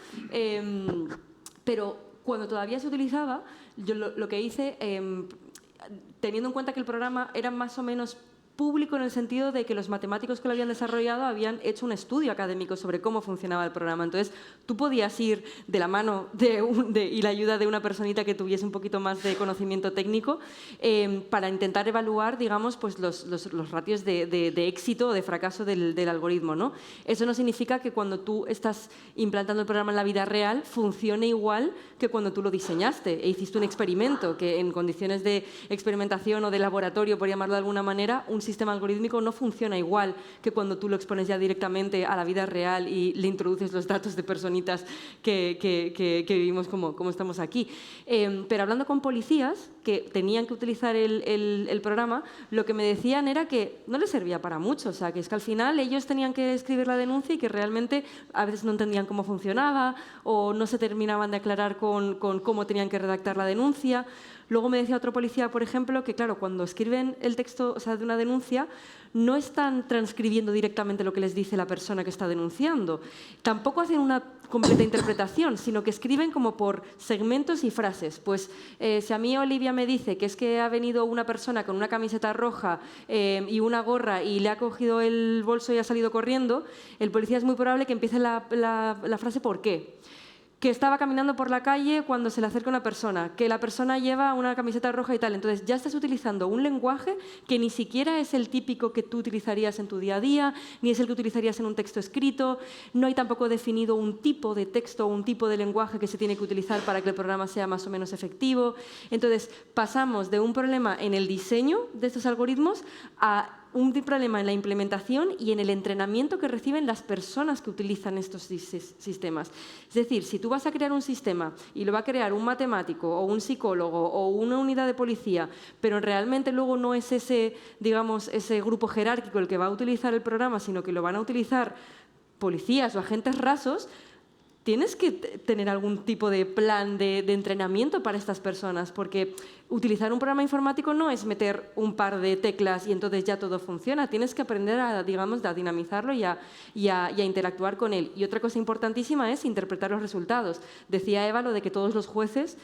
Pero cuando todavía se utilizaba, yo lo que hice, teniendo en cuenta que el programa era más o menos público en el sentido de que los matemáticos que lo habían desarrollado habían hecho un estudio académico sobre cómo funcionaba el programa. Entonces, tú podías ir de la mano y la ayuda de una personita que tuviese un poquito más de conocimiento técnico para intentar evaluar, digamos, pues los ratios de éxito o de fracaso del algoritmo, ¿no? Eso no significa que cuando tú estás implantando el programa en la vida real funcione igual que cuando tú lo diseñaste e hiciste un experimento, que en condiciones de experimentación o de laboratorio, por llamarlo de alguna manera, un sistema algorítmico no funciona igual que cuando tú lo expones ya directamente a la vida real y le introduces los datos de personitas que vivimos como estamos aquí. Pero hablando con policías que tenían que utilizar el programa, lo que me decían era que no les servía para mucho. O sea, que es que al final ellos tenían que escribir la denuncia y que realmente a veces no entendían cómo funcionaba o no se terminaban de aclarar con cómo tenían que redactar la denuncia. Luego me decía otro policía, por ejemplo, que claro, cuando escriben el texto, o sea, de una denuncia, no están transcribiendo directamente lo que les dice la persona que está denunciando. Tampoco hacen una completa interpretación, sino que escriben como por segmentos y frases. Pues si a mí Olivia me dice que es que ha venido una persona con una camiseta roja y una gorra y le ha cogido el bolso y ha salido corriendo, el policía es muy probable que empiece la frase ¿por qué? Que estaba caminando por la calle cuando se le acerca una persona, que la persona lleva una camiseta roja y tal. Entonces ya estás utilizando un lenguaje que ni siquiera es el típico que tú utilizarías en tu día a día, ni es el que utilizarías en un texto escrito. No hay tampoco definido un tipo de texto o un tipo de lenguaje que se tiene que utilizar para que el programa sea más o menos efectivo. Entonces pasamos de un problema en el diseño de estos algoritmos a un problema en la implementación y en el entrenamiento que reciben las personas que utilizan estos sistemas. Es decir, si tú vas a crear un sistema y lo va a crear un matemático o un psicólogo o una unidad de policía, pero realmente luego no es ese, digamos, ese grupo jerárquico el que va a utilizar el programa, sino que lo van a utilizar policías o agentes rasos, tienes que tener algún tipo de plan de entrenamiento para estas personas, porque utilizar un programa informático no es meter un par de teclas y entonces ya todo funciona. Tienes que aprender a dinamizarlo y a interactuar con él. Y otra cosa importantísima es interpretar los resultados. Decía Eva lo de que todos los jueces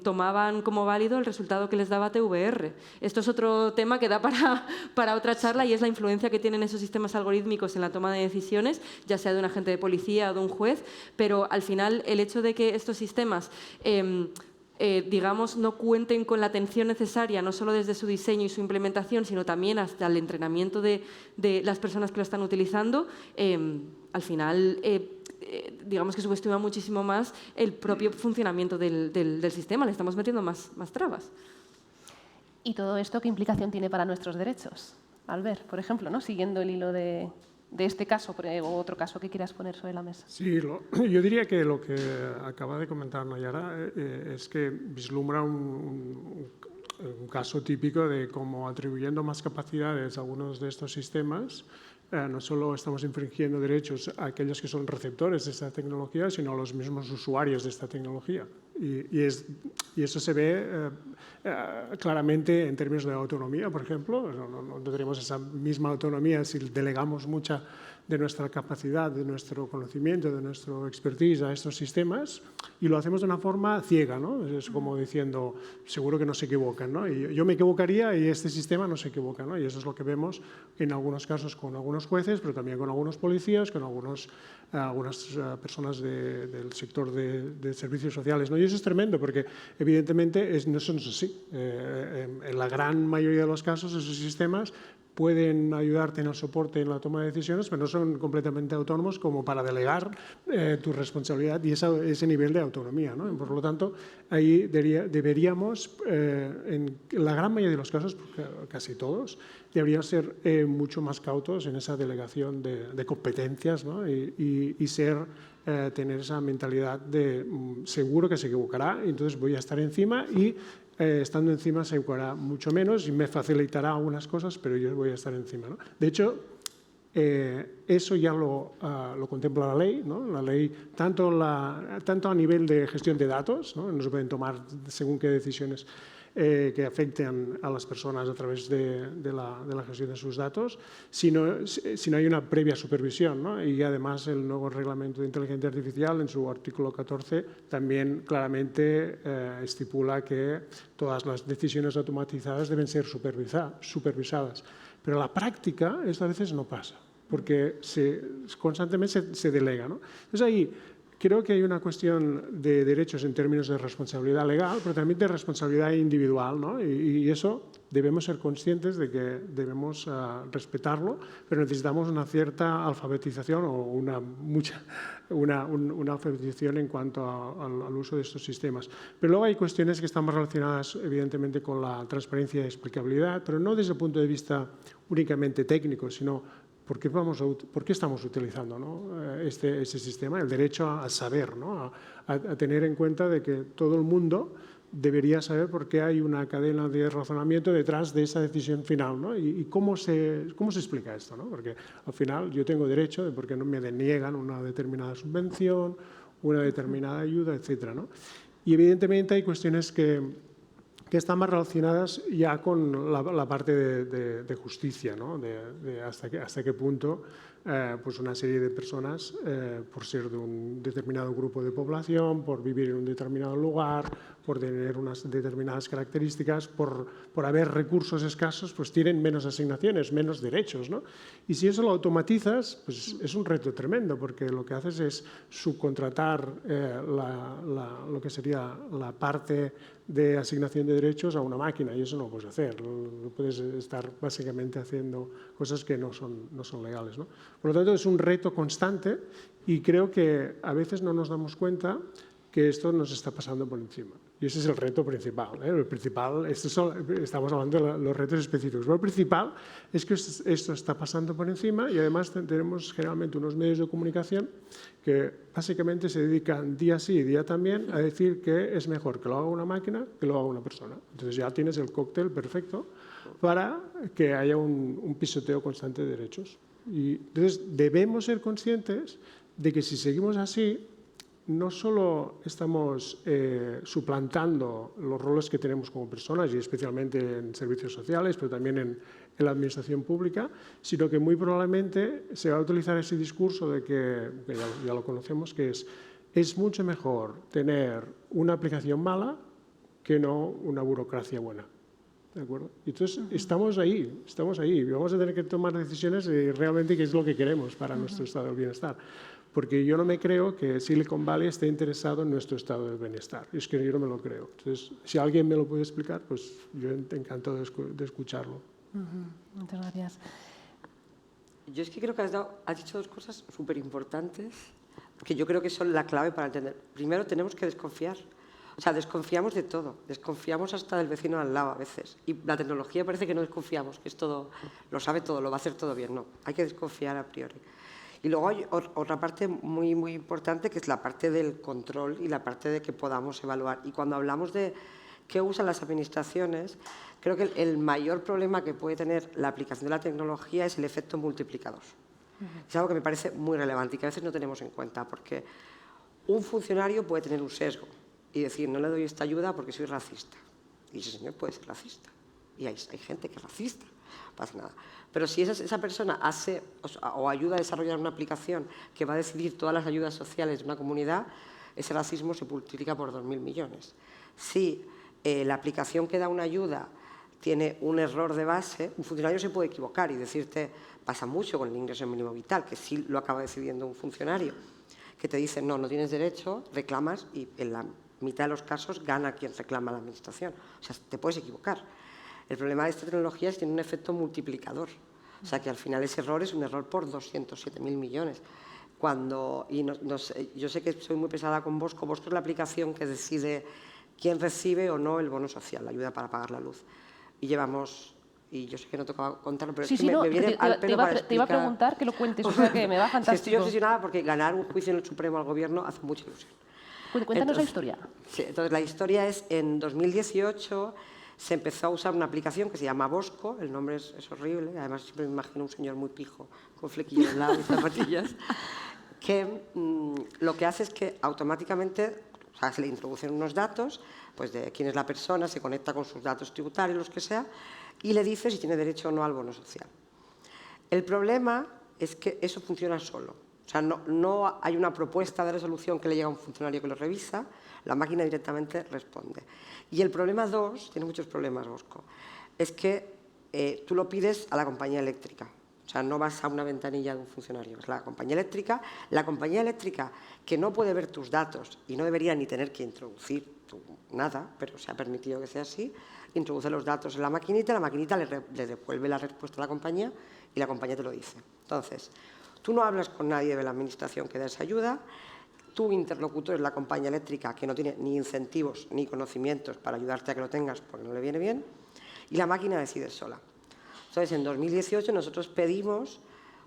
tomaban como válido el resultado que les daba TVR. Esto es otro tema que da para otra charla y es la influencia que tienen esos sistemas algorítmicos en la toma de decisiones, ya sea de un agente de policía o de un juez, pero al final el hecho de que estos sistemas digamos, no cuenten con la atención necesaria, no solo desde su diseño y su implementación, sino también hasta el entrenamiento de las personas que lo están utilizando, al final, digamos que subestima muchísimo más el propio funcionamiento del sistema. Le estamos metiendo más trabas. ¿Y todo esto qué implicación tiene para nuestros derechos? Albert, por ejemplo, ¿no? Siguiendo el hilo de este caso o otro caso que quieras poner sobre la mesa. Sí, yo diría que lo que acaba de comentar Nayara es que vislumbra un caso típico de cómo atribuyendo más capacidades a algunos de estos sistemas, no solo estamos infringiendo derechos a aquellos que son receptores de esta tecnología, sino a los mismos usuarios de esta tecnología. Y eso se ve claramente en términos de autonomía, por ejemplo. No tendremos esa misma autonomía si delegamos mucha de nuestra capacidad, de nuestro conocimiento, de nuestro expertise a estos sistemas y lo hacemos de una forma ciega, ¿no? Es como diciendo, seguro que no se equivocan, ¿no? Y yo me equivocaría y este sistema no se equivoca, ¿no? Y eso es lo que vemos en algunos casos con algunos jueces, pero también con algunos policías, con algunas personas del sector de servicios sociales, ¿no? Y eso es tremendo porque evidentemente no son así. En la gran mayoría de los casos esos sistemas pueden ayudarte en el soporte en la toma de decisiones, pero no son completamente autónomos como para delegar tu responsabilidad y ese nivel de autonomía, ¿no? Por lo tanto, ahí deberíamos, en la gran mayoría de los casos, casi todos, deberíamos ser mucho más cautos en esa delegación de competencias, ¿no? y tener esa mentalidad de seguro que se equivocará, entonces voy a estar encima y estando encima se equivocará mucho menos y me facilitará algunas cosas, pero yo voy a estar encima, ¿no? De hecho, eso ya lo contempla la ley, ¿no? La ley, tanto a nivel de gestión de datos, ¿no? No se pueden tomar según qué decisiones que afecten a las personas a través de la gestión de sus datos, si no hay una previa supervisión, ¿no? Y además el nuevo reglamento de inteligencia artificial en su artículo 14 también claramente estipula que todas las decisiones automatizadas deben ser supervisadas. Pero en la práctica esto a veces no pasa, porque constantemente se delega, ¿no? Entonces ahí creo que hay una cuestión de derechos en términos de responsabilidad legal, pero también de responsabilidad individual, ¿no? Y eso debemos ser conscientes de que debemos respetarlo, pero necesitamos una cierta alfabetización o una alfabetización en cuanto al uso de estos sistemas. Pero luego hay cuestiones que están más relacionadas, evidentemente, con la transparencia y explicabilidad, pero no desde el punto de vista únicamente técnico, sino ¿por qué estamos utilizando, ¿no? este sistema? El derecho a saber, ¿no? a tener en cuenta de que todo el mundo debería saber por qué hay una cadena de razonamiento detrás de esa decisión final, ¿no? Y cómo se explica esto, ¿no? Porque al final yo tengo derecho de por qué no me deniegan una determinada subvención, una determinada ayuda, etcétera, ¿no? Y evidentemente hay cuestiones que están más relacionadas ya con la parte de justicia, ¿no? de hasta qué punto pues una serie de personas, por ser de un determinado grupo de población, por vivir en un determinado lugar, por tener unas determinadas características, por haber recursos escasos, pues tienen menos asignaciones, menos derechos, ¿no? Y si eso lo automatizas, pues es un reto tremendo, porque lo que haces es subcontratar lo que sería la parte de asignación de derechos a una máquina, y eso no lo puedes hacer. No puedes estar básicamente haciendo cosas que no son legales, ¿no? Por lo tanto, es un reto constante y creo que a veces no nos damos cuenta que esto nos está pasando por encima. Y ese es el reto principal, ¿eh? El principal, estamos hablando de los retos específicos, pero el principal es que esto está pasando por encima y además tenemos generalmente unos medios de comunicación que básicamente se dedican día sí y día también a decir que es mejor que lo haga una máquina que lo haga una persona. Entonces ya tienes el cóctel perfecto para que haya un pisoteo constante de derechos. Y entonces debemos ser conscientes de que si seguimos así, no solo estamos suplantando los roles que tenemos como personas, y especialmente en servicios sociales, pero también en la administración pública, sino que muy probablemente se va a utilizar ese discurso de que ya lo conocemos, que es mucho mejor tener una aplicación mala que no una burocracia buena. ¿De acuerdo? Entonces, estamos ahí, y vamos a tener que tomar decisiones de realmente qué es lo que queremos para nuestro estado del bienestar. Porque yo no me creo que Silicon Valley esté interesado en nuestro estado del bienestar. Es que yo no me lo creo. Entonces, si alguien me lo puede explicar, pues yo encantado de escucharlo. Muchas gracias. Yo es que creo que has dicho dos cosas súper importantes que yo creo que son la clave para entender. Primero, tenemos que desconfiar. O sea, desconfiamos de todo. Desconfiamos hasta del vecino al lado a veces. Y la tecnología parece que no desconfiamos, que es todo, lo sabe todo, lo va a hacer todo bien. No, hay que desconfiar a priori. Y luego hay otra parte muy, muy importante, que es la parte del control y la parte de que podamos evaluar. Y cuando hablamos de qué usan las administraciones, creo que el mayor problema que puede tener la aplicación de la tecnología es el efecto multiplicador. Es algo que me parece muy relevante y que a veces no tenemos en cuenta, porque un funcionario puede tener un sesgo y decir, no le doy esta ayuda porque soy racista. Y ese señor puede ser racista. y hay gente que es racista, no pasa nada. Pero si esa persona hace o ayuda a desarrollar una aplicación que va a decidir todas las ayudas sociales de una comunidad, ese racismo se multiplica por 2.000 millones. Si la aplicación que da una ayuda tiene un error de base, un funcionario se puede equivocar y decirte, pasa mucho con el ingreso mínimo vital, que sí lo acaba decidiendo un funcionario, que te dice, no tienes derecho, reclamas y en la mitad de los casos gana quien reclama a la administración. O sea, te puedes equivocar. El problema de esta tecnología es que tiene un efecto multiplicador. O sea, que al final ese error es un error por 207.000 millones. Yo sé que soy muy pesada con Bosco. Bosco es la aplicación que decide quién recibe o no el bono social, la ayuda para pagar la luz. Y llevamos, y yo sé que no tocaba contarlo, pero es que me viene al pelo para explicar. Te iba a preguntar que lo cuentes, o sea, que me va fantástico. Estoy obsesionada porque ganar un juicio en el Supremo al Gobierno hace mucha ilusión. Cuéntanos la historia. Sí, entonces, la historia es, en 2018 se empezó a usar una aplicación que se llama Bosco, el nombre es horrible, además siempre me imagino un señor muy pijo, con flequillos de lado y zapatillas, que lo que hace es que automáticamente, o sea, se le introducen unos datos, pues de quién es la persona, se conecta con sus datos tributarios, los que sea, y le dice si tiene derecho o no al bono social. El problema es que eso funciona solo. O sea, no hay una propuesta de resolución que le llega a un funcionario que lo revisa, la máquina directamente responde. Y el problema 2, tiene muchos problemas, Bosco, es que tú lo pides a la compañía eléctrica. O sea, no vas a una ventanilla de un funcionario, es la compañía eléctrica que no puede ver tus datos y no debería ni tener que introducir nada, pero se ha permitido que sea así, introduce los datos en la maquinita le devuelve la respuesta a la compañía y la compañía te lo dice. Entonces, tú no hablas con nadie de la administración que da esa ayuda, tu interlocutor es la compañía eléctrica que no tiene ni incentivos ni conocimientos para ayudarte a que lo tengas porque no le viene bien, y la máquina decide sola. Entonces, en 2018 nosotros pedimos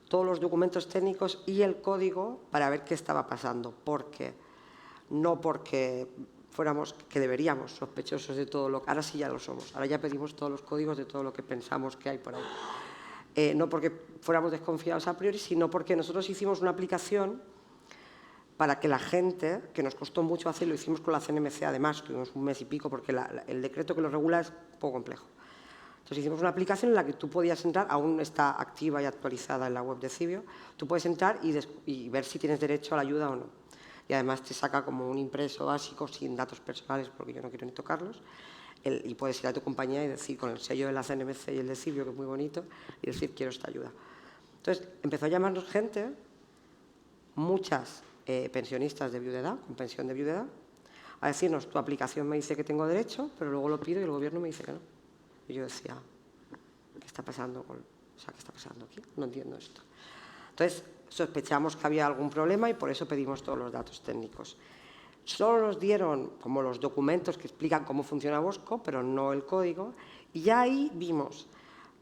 todos los documentos técnicos y el código para ver qué estaba pasando, no porque fuéramos, que deberíamos, sospechosos de todo lo que... Ahora sí ya lo somos, ahora ya pedimos todos los códigos de todo lo que pensamos que hay por ahí. No porque fuéramos desconfiados a priori, sino porque nosotros hicimos una aplicación para que la gente, que nos costó mucho hacer, lo hicimos con la CNMC, además, tuvimos un mes y pico, porque el decreto que lo regula es un poco complejo. Entonces hicimos una aplicación en la que tú podías entrar, aún está activa y actualizada en la web de Cibio, tú puedes entrar y ver si tienes derecho a la ayuda o no. Y además te saca como un impreso básico sin datos personales, porque yo no quiero ni tocarlos, y puedes ir a tu compañía y decir, con el sello de la CNMC y el de Cibio, que es muy bonito, y decir, quiero esta ayuda. Entonces empezó a llamarnos gente, muchas pensionistas de viudedad, con pensión de viudedad, a decirnos, tu aplicación me dice que tengo derecho, pero luego lo pido y el gobierno me dice que no. Y yo decía, ¿qué está pasando? ¿Qué está pasando aquí? No entiendo esto. Entonces, sospechamos que había algún problema y por eso pedimos todos los datos técnicos. Solo nos dieron como los documentos que explican cómo funciona Bosco, pero no el código. Y ya ahí vimos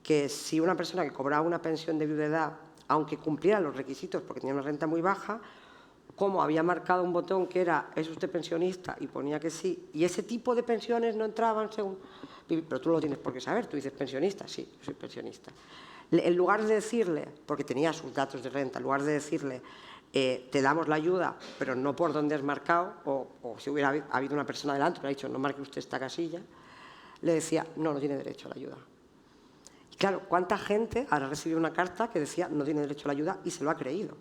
que si una persona que cobraba una pensión de viudedad, aunque cumpliera los requisitos porque tenía una renta muy baja, como había marcado un botón que era ¿es usted pensionista? Y ponía que sí, y ese tipo de pensiones no entraban según... Pero tú lo tienes por qué saber, tú dices pensionista, sí, soy pensionista. En lugar de decirle, porque tenía sus datos de renta, en lugar de decirle te damos la ayuda, pero no por donde has marcado, o si hubiera habido una persona delante que le ha dicho no marque usted esta casilla, le decía no tiene derecho a la ayuda. Y claro, ¿cuánta gente habrá recibido una carta que decía no tiene derecho a la ayuda y se lo ha creído?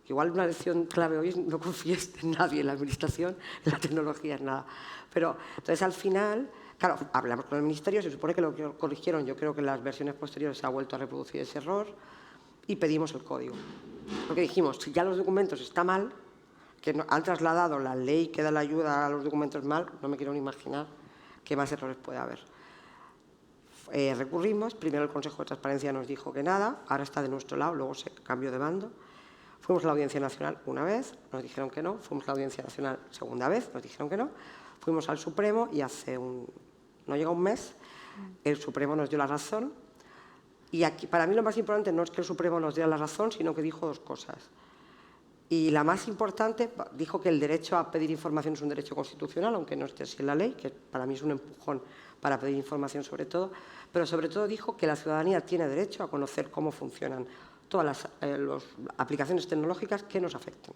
Igual una lección clave hoy es no confíes en nadie, en la administración, en la tecnología, en nada. Pero entonces al final, claro, hablamos con el Ministerio, se supone que lo corrigieron, yo creo que en las versiones posteriores se ha vuelto a reproducir ese error y pedimos el código. Porque dijimos, si ya los documentos están mal, que han trasladado la ley que da la ayuda a los documentos mal, no me quiero ni imaginar qué más errores puede haber. Recurrimos, primero el Consejo de Transparencia nos dijo que nada, ahora está de nuestro lado, luego se cambió de bando. Fuimos a la Audiencia Nacional una vez, nos dijeron que no, fuimos a la Audiencia Nacional segunda vez, nos dijeron que no, fuimos al Supremo y no llega un mes, el Supremo nos dio la razón y aquí, para mí lo más importante no es que el Supremo nos diera la razón, sino que dijo dos cosas. Y la más importante, dijo que el derecho a pedir información es un derecho constitucional, aunque no esté así en la ley, que para mí es un empujón para pedir información sobre todo, pero sobre todo dijo que la ciudadanía tiene derecho a conocer cómo funcionan todas las aplicaciones tecnológicas que nos afectan,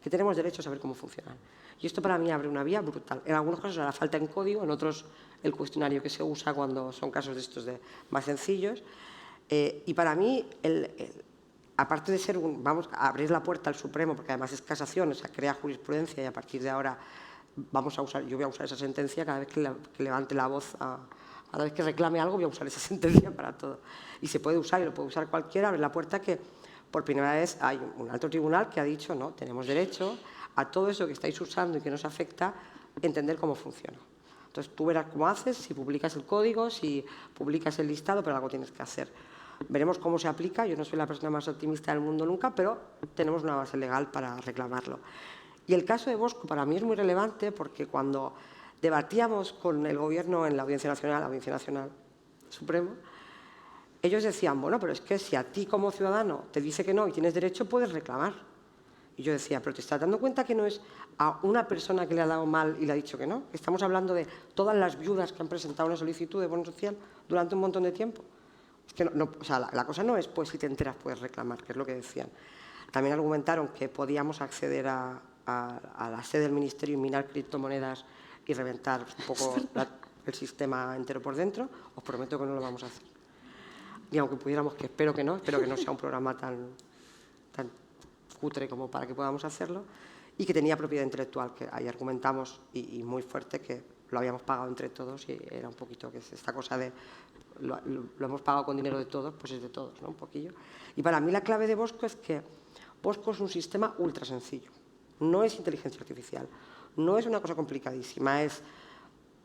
que tenemos derecho a saber cómo funcionan. Y esto para mí abre una vía brutal. En algunos casos hará falta en código, en otros el cuestionario que se usa cuando son casos de estos más sencillos. Y para mí, aparte de ser vamos a abrir la puerta al Supremo, porque además es casación, o sea, crea jurisprudencia y a partir de ahora yo voy a usar esa sentencia cada vez que levante la voz, cada vez que reclame algo voy a usar esa sentencia para todo. Y se puede usar y lo puede usar cualquiera, abre la puerta que por primera vez hay un alto tribunal que ha dicho, no, tenemos derecho a todo eso que estáis usando y que nos afecta, entender cómo funciona. Entonces tú verás cómo haces, si publicas el código, si publicas el listado, pero algo tienes que hacer. Veremos cómo se aplica, yo no soy la persona más optimista del mundo nunca, pero tenemos una base legal para reclamarlo. Y el caso de Bosco para mí es muy relevante porque cuando debatíamos con el Gobierno en la Audiencia Nacional Supremo, ellos decían, bueno, pero es que si a ti como ciudadano te dice que no y tienes derecho, puedes reclamar. Y yo decía, pero ¿te estás dando cuenta que no es a una persona que le ha dado mal y le ha dicho que no? Estamos hablando de todas las viudas que han presentado una solicitud de bono social durante un montón de tiempo. Es que o sea, la cosa no es, pues si te enteras puedes reclamar, que es lo que decían. También argumentaron que podíamos acceder a la sede del Ministerio y minar criptomonedas y reventar un poco el sistema entero por dentro. Os prometo que no lo vamos a hacer. Y aunque pudiéramos, que espero que no sea un programa tan cutre como para que podamos hacerlo, y que tenía propiedad intelectual, que ahí argumentamos y muy fuerte que lo habíamos pagado entre todos y era un poquito que es esta cosa de lo hemos pagado con dinero de todos, pues es de todos, ¿no? Un poquillo. Y para mí la clave de Bosco es que Bosco es un sistema ultra sencillo, no es inteligencia artificial, no es una cosa complicadísima,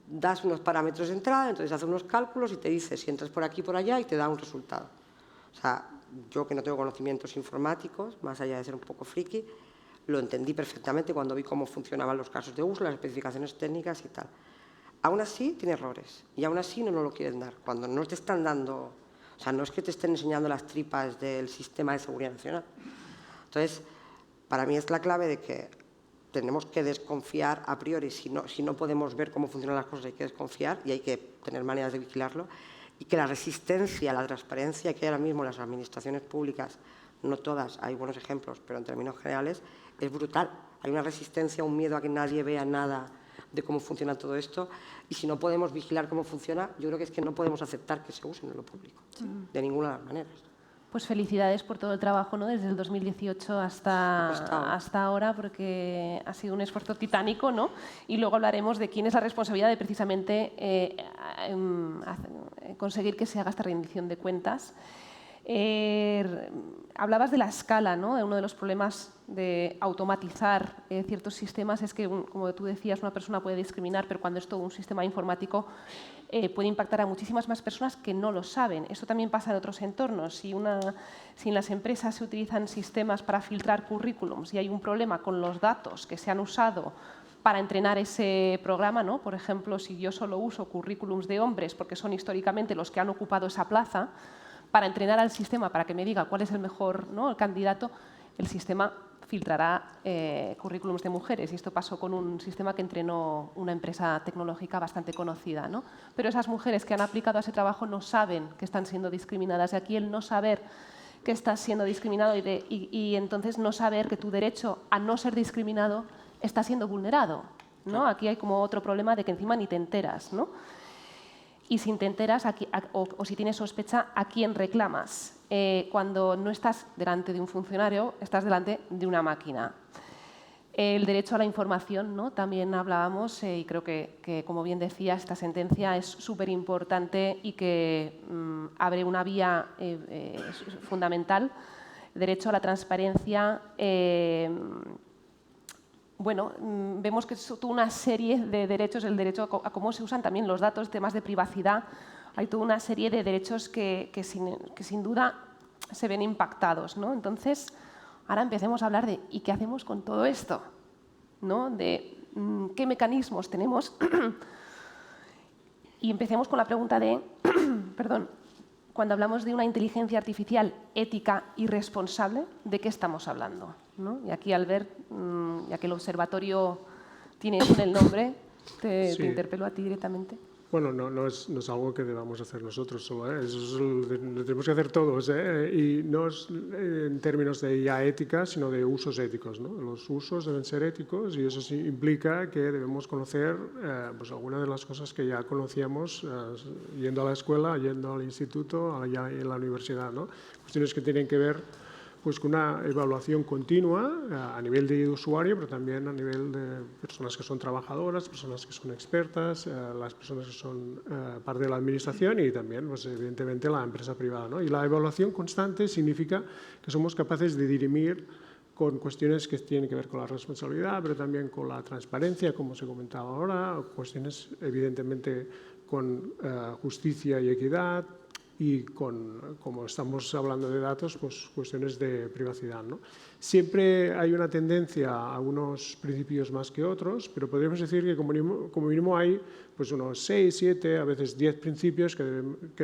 das unos parámetros de entrada, entonces hace unos cálculos y te dice si entras por aquí por allá y te da un resultado. O sea, yo que no tengo conocimientos informáticos, más allá de ser un poco friki, lo entendí perfectamente cuando vi cómo funcionaban los casos de uso, las especificaciones técnicas y tal. Aún así tiene errores y aún así no nos lo quieren dar. Cuando no te están dando, o sea, no es que te estén enseñando las tripas del sistema de seguridad nacional. Entonces, para mí es la clave de que tenemos que desconfiar a priori. Si no podemos ver cómo funcionan las cosas, hay que desconfiar y hay que tener maneras de vigilarlo. Y que la resistencia a la transparencia que hay ahora mismo en las administraciones públicas, no todas, hay buenos ejemplos, pero en términos generales, es brutal. Hay una resistencia, un miedo a que nadie vea nada de cómo funciona todo esto. Y si no podemos vigilar cómo funciona, yo creo que es que no podemos aceptar que se use en lo público, de ninguna de las maneras. Pues felicidades por todo el trabajo, ¿no? Desde el 2018 hasta ahora, porque ha sido un esfuerzo titánico, ¿no? Y luego hablaremos de quién es la responsabilidad de precisamente conseguir que se haga esta rendición de cuentas. Hablabas de la escala, ¿no? Uno de los problemas de automatizar ciertos sistemas es que, como tú decías, una persona puede discriminar, pero cuando es todo un sistema informático puede impactar a muchísimas más personas que no lo saben. Esto también pasa en otros entornos. Si en las empresas se utilizan sistemas para filtrar currículums y hay un problema con los datos que se han usado para entrenar ese programa, ¿no? Por ejemplo, si yo solo uso currículums de hombres porque son históricamente los que han ocupado esa plaza, para entrenar al sistema, para que me diga cuál es el mejor, ¿no? El candidato, el sistema filtrará currículums de mujeres. Y esto pasó con un sistema que entrenó una empresa tecnológica bastante conocida, ¿no? Pero esas mujeres que han aplicado a ese trabajo no saben que están siendo discriminadas. Y aquí el no saber que estás siendo discriminado y entonces no saber que tu derecho a no ser discriminado está siendo vulnerado, ¿no? Aquí hay como otro problema de que encima ni te enteras, ¿no? Y si te enteras o si tienes sospecha, ¿a quién reclamas? Cuando no estás delante de un funcionario, estás delante de una máquina. El derecho a la información, ¿no? También hablábamos y creo que, como bien decía, esta sentencia es súper importante y que abre una vía fundamental. Derecho a la transparencia. Bueno, vemos que es toda una serie de derechos, el derecho a cómo se usan también los datos, temas de privacidad. Hay toda una serie de derechos que sin duda se ven impactados, ¿no? Entonces, ahora empecemos a hablar de ¿y qué hacemos con todo esto? ¿No? De qué mecanismos tenemos. Y empecemos con la pregunta de, perdón, cuando hablamos de una inteligencia artificial ética y responsable, ¿de qué estamos hablando? ¿No? Y aquí, Albert, ya que el observatorio tiene eso en el nombre, te interpelo a ti directamente. Bueno, no es algo que debamos hacer nosotros solo, eso lo tenemos que hacer todos, y no es en términos de ya ética, sino de usos éticos, ¿no? Los usos deben ser éticos y eso sí implica que debemos conocer pues algunas de las cosas que ya conocíamos yendo a la escuela, yendo al instituto, allá en la universidad, ¿no? Cuestiones que tienen que ver pues con una evaluación continua a nivel de usuario, pero también a nivel de personas que son trabajadoras, personas que son expertas, las personas que son parte de la administración y también, pues, evidentemente, la empresa privada, ¿no? Y la evaluación constante significa que somos capaces de dirimir con cuestiones que tienen que ver con la responsabilidad, pero también con la transparencia, como se comentaba ahora, cuestiones, evidentemente, con justicia y equidad, y como estamos hablando de datos, pues cuestiones de privacidad, ¿no? Siempre hay una tendencia a unos principios más que otros, pero podríamos decir que como mínimo hay pues unos 6, 7, a veces 10 principios que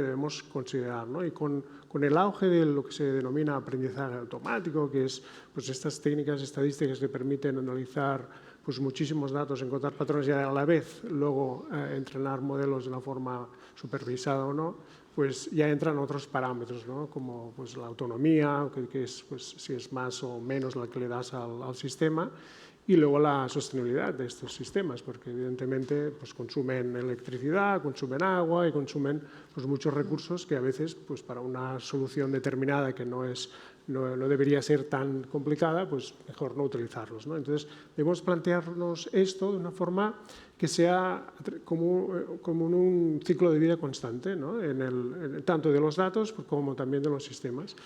debemos considerar, ¿no? Y con el auge de lo que se denomina aprendizaje automático, que es pues estas técnicas estadísticas que permiten analizar pues muchísimos datos, encontrar patrones y a la vez luego entrenar modelos de una forma supervisada o no, pues ya entran otros parámetros, ¿no? Como pues, la autonomía, que es pues, si es más o menos la que le das al sistema, y luego la sostenibilidad de estos sistemas, porque evidentemente pues, consumen electricidad, consumen agua y consumen pues, muchos recursos que a veces pues, para una solución determinada que no debería ser tan complicada, pues mejor no utilizarlos, ¿no? Entonces, debemos plantearnos esto de una forma que sea como en un ciclo de vida constante, ¿no? Tanto de los datos como también de los sistemas.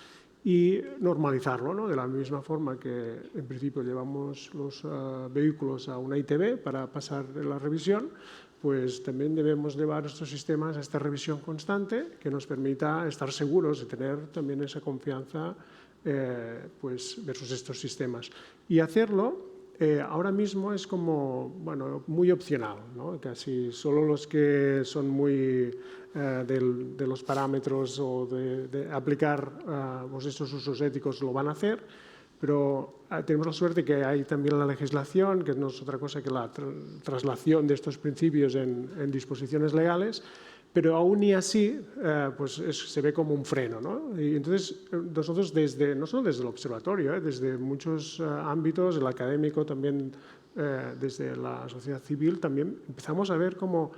Y normalizarlo, ¿no? De la misma forma que en principio llevamos los vehículos a una ITV para pasar la revisión, pues también debemos llevar estos sistemas a esta revisión constante que nos permita estar seguros y tener también esa confianza pues versus estos sistemas. Y hacerlo ahora mismo es como, bueno, muy opcional, ¿no? Casi solo los que son muy de los parámetros o de aplicar pues estos usos éticos lo van a hacer, pero tenemos la suerte que hay también la legislación, que no es otra cosa que la traslación de estos principios en disposiciones legales, pero aún y así pues se ve como un freno, ¿no? Y entonces nosotros no solo desde el observatorio, desde muchos ámbitos, el académico también, desde la sociedad civil también empezamos a ver como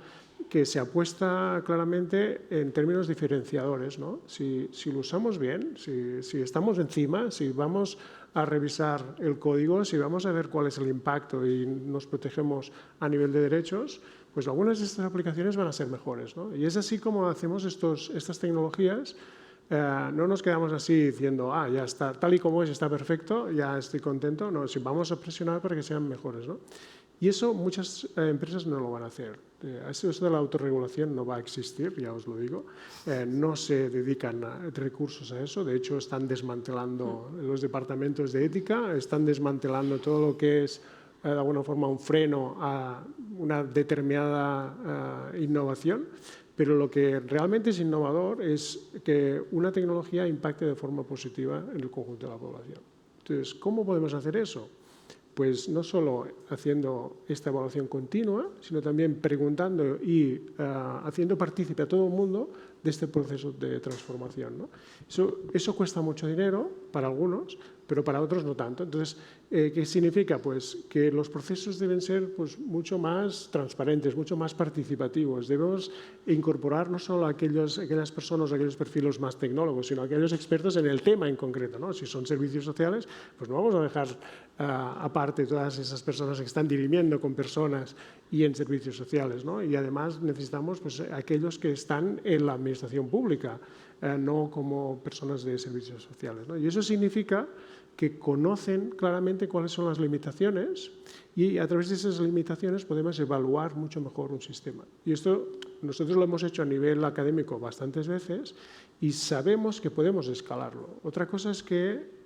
que se apuesta claramente en términos diferenciadores, ¿no? Si lo usamos bien, si estamos encima, si vamos a revisar el código, si vamos a ver cuál es el impacto y nos protegemos a nivel de derechos, pues algunas de estas aplicaciones van a ser mejores, ¿no? Y es así como hacemos estas tecnologías. No nos quedamos así diciendo, ya está, tal y como es, está perfecto, ya estoy contento. No, si vamos a presionar para que sean mejores, ¿no? Y eso muchas empresas no lo van a hacer. Eso de la autorregulación no va a existir, ya os lo digo. No se dedican recursos a eso. De hecho, están desmantelando los departamentos de ética, están desmantelando todo lo que es de alguna forma un freno a una determinada innovación, pero lo que realmente es innovador es que una tecnología impacte de forma positiva en el conjunto de la población. Entonces, ¿cómo podemos hacer eso? Pues no solo haciendo esta evaluación continua, sino también preguntando y haciendo partícipe a todo el mundo de este proceso de transformación, ¿no? Eso cuesta mucho dinero para algunos, pero para otros no tanto. Entonces, ¿qué significa? Pues que los procesos deben ser pues, mucho más transparentes, mucho más participativos. Debemos incorporar no solo a aquellas personas, aquellos perfiles más tecnólogos, sino a aquellos expertos en el tema en concreto, ¿no? Si son servicios sociales, pues no vamos a dejar aparte todas esas personas que están dirimiendo con personas y en servicios sociales, ¿no? Y además necesitamos pues, aquellos que están en la administración pública, no como personas de servicios sociales, ¿no? Y eso significa que conocen claramente cuáles son las limitaciones y a través de esas limitaciones podemos evaluar mucho mejor un sistema. Y esto nosotros lo hemos hecho a nivel académico bastantes veces y sabemos que podemos escalarlo. Otra cosa es que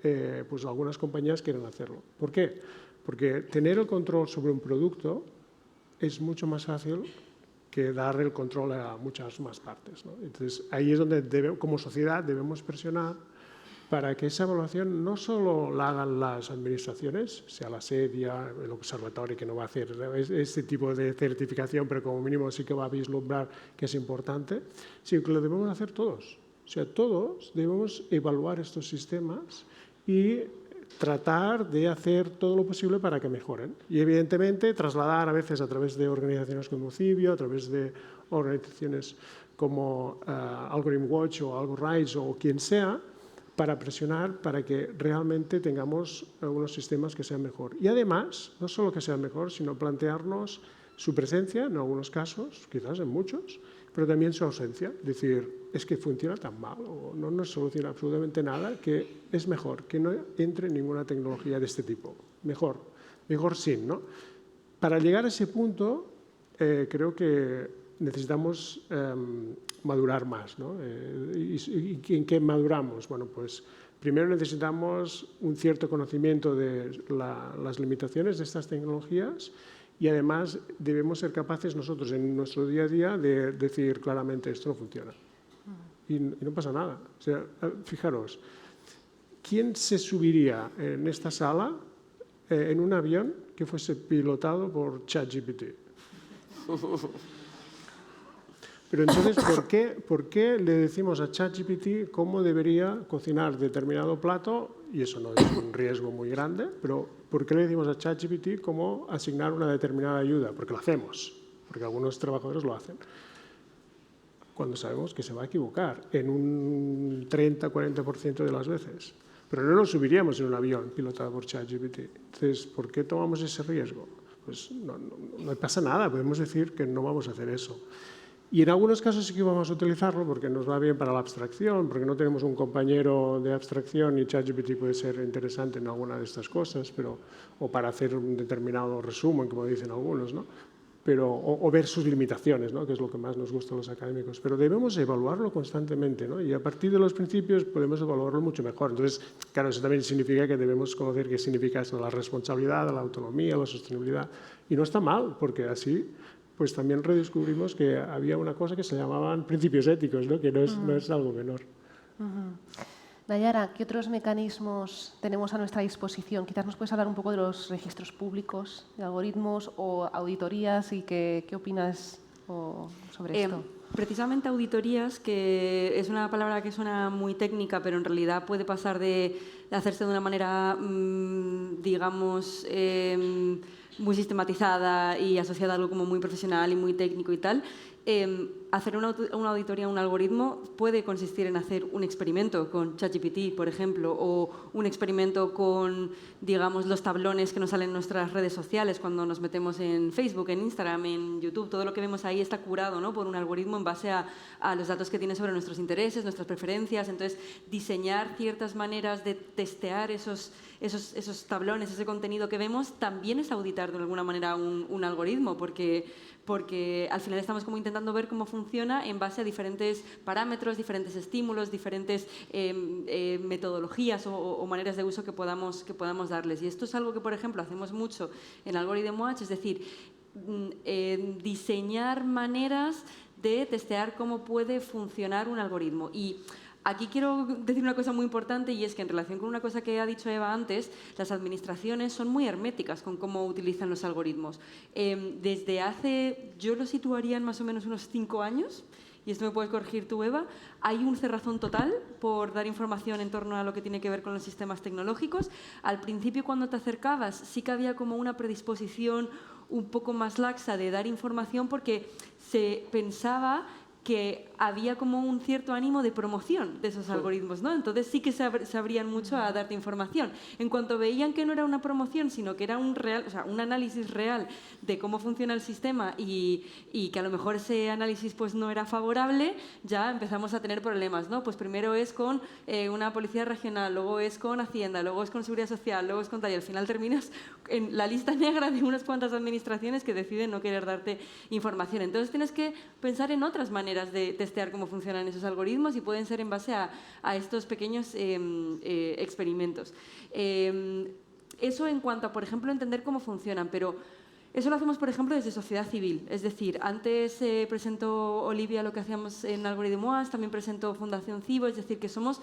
pues algunas compañías quieren hacerlo. ¿Por qué? Porque tener el control sobre un producto es mucho más fácil que dar el control a muchas más partes, ¿no? Entonces, ahí es donde como sociedad debemos presionar para que esa evaluación no solo la hagan las administraciones, sea la SEDIA, el observatorio, que no va a hacer este tipo de certificación, pero como mínimo sí que va a vislumbrar que es importante, sino que lo debemos hacer todos. O sea, todos debemos evaluar estos sistemas y tratar de hacer todo lo posible para que mejoren. Y evidentemente trasladar a veces a través de organizaciones como Cibio, a través de organizaciones como Algorithm Watch o AlgoRights o quien sea, para presionar para que realmente tengamos unos sistemas que sean mejor. Y además, no solo que sean mejor, sino plantearnos su presencia, en algunos casos, quizás en muchos, pero también su ausencia. Es decir, es que funciona tan mal o no nos soluciona absolutamente nada que es mejor que no entre ninguna tecnología de este tipo. Mejor sin, ¿no? Para llegar a ese punto, creo que necesitamos madurar más, ¿no? ¿Y en qué maduramos? Bueno, pues primero necesitamos un cierto conocimiento de las limitaciones de estas tecnologías y además debemos ser capaces nosotros en nuestro día a día de decir claramente esto no funciona. Y no pasa nada. O sea, fijaros, ¿quién se subiría en esta sala en un avión que fuese pilotado por ChatGPT? Pero entonces, ¿por qué le decimos a ChatGPT cómo debería cocinar determinado plato? Y eso no es un riesgo muy grande, pero ¿por qué le decimos a ChatGPT cómo asignar una determinada ayuda? Porque lo hacemos, porque algunos trabajadores lo hacen. Cuando sabemos que se va a equivocar en un 30-40% de las veces. Pero no nos subiríamos en un avión pilotado por ChatGPT. Entonces, ¿por qué tomamos ese riesgo? Pues no pasa nada, podemos decir que no vamos a hacer eso. Y en algunos casos sí que vamos a utilizarlo porque nos va bien para la abstracción, porque no tenemos un compañero de abstracción y ChatGPT puede ser interesante en alguna de estas cosas, o para hacer un determinado resumen, como dicen algunos, ¿no? O ver sus limitaciones, ¿no? Que es lo que más nos gusta a los académicos. Pero debemos evaluarlo constantemente, ¿no? Y a partir de los principios podemos evaluarlo mucho mejor. Entonces, claro, eso también significa que debemos conocer qué significa eso, la responsabilidad, la autonomía, la sostenibilidad. Y no está mal, porque así pues también redescubrimos que había una cosa que se llamaban principios éticos, ¿no? Que no es algo menor. Nayara, ¿qué otros mecanismos tenemos a nuestra disposición? Quizás nos puedes hablar un poco de los registros públicos, de algoritmos o auditorías y qué opinas sobre esto. Precisamente auditorías, que es una palabra que suena muy técnica, pero en realidad puede pasar de hacerse de una manera, digamos, muy sistematizada y asociada a algo como muy profesional y muy técnico y tal. Hacer una auditoría a un algoritmo puede consistir en hacer un experimento con ChatGPT, por ejemplo, o un experimento con, digamos, los tablones que nos salen en nuestras redes sociales cuando nos metemos en Facebook, en Instagram, en YouTube. Todo lo que vemos ahí está curado, ¿no?, por un algoritmo en base a los datos que tiene sobre nuestros intereses, nuestras preferencias. Entonces, diseñar ciertas maneras de testear esos tablones, ese contenido que vemos, también es auditar de alguna manera un algoritmo, porque al final estamos como intentando ver cómo funciona en base a diferentes parámetros, diferentes estímulos, diferentes metodologías o maneras de uso que podamos darles. Y esto es algo que, por ejemplo, hacemos mucho en Algorithm Watch, es decir, diseñar maneras de testear cómo puede funcionar un algoritmo. Y aquí quiero decir una cosa muy importante, y es que en relación con una cosa que ha dicho Eva antes, las administraciones son muy herméticas con cómo utilizan los algoritmos. Desde hace, yo lo situaría en más o menos unos 5 años, y esto me puedes corregir tú, Eva, hay un cerrazón total por dar información en torno a lo que tiene que ver con los sistemas tecnológicos. Al principio, cuando te acercabas, sí que había como una predisposición un poco más laxa de dar información, porque se pensaba que había como un cierto ánimo de promoción de esos algoritmos, ¿no? Entonces sí que se abrían mucho a darte información. En cuanto veían que no era una promoción, sino que era un análisis real de cómo funciona el sistema y que a lo mejor ese análisis pues no era favorable, ya empezamos a tener problemas, ¿no? Pues primero es con una policía regional, luego es con Hacienda, luego es con Seguridad Social, luego es con tal, y al final terminas en la lista negra de unas cuantas administraciones que deciden no querer darte información. Entonces tienes que pensar en otras maneras de testear cómo funcionan esos algoritmos, y pueden ser en base a estos pequeños experimentos. Eso en cuanto a, por ejemplo, entender cómo funcionan, pero eso lo hacemos, por ejemplo, desde sociedad civil. Es decir, antes presentó Olivia lo que hacíamos en Algorithm Watch, también presentó Fundación Cibo, es decir, que somos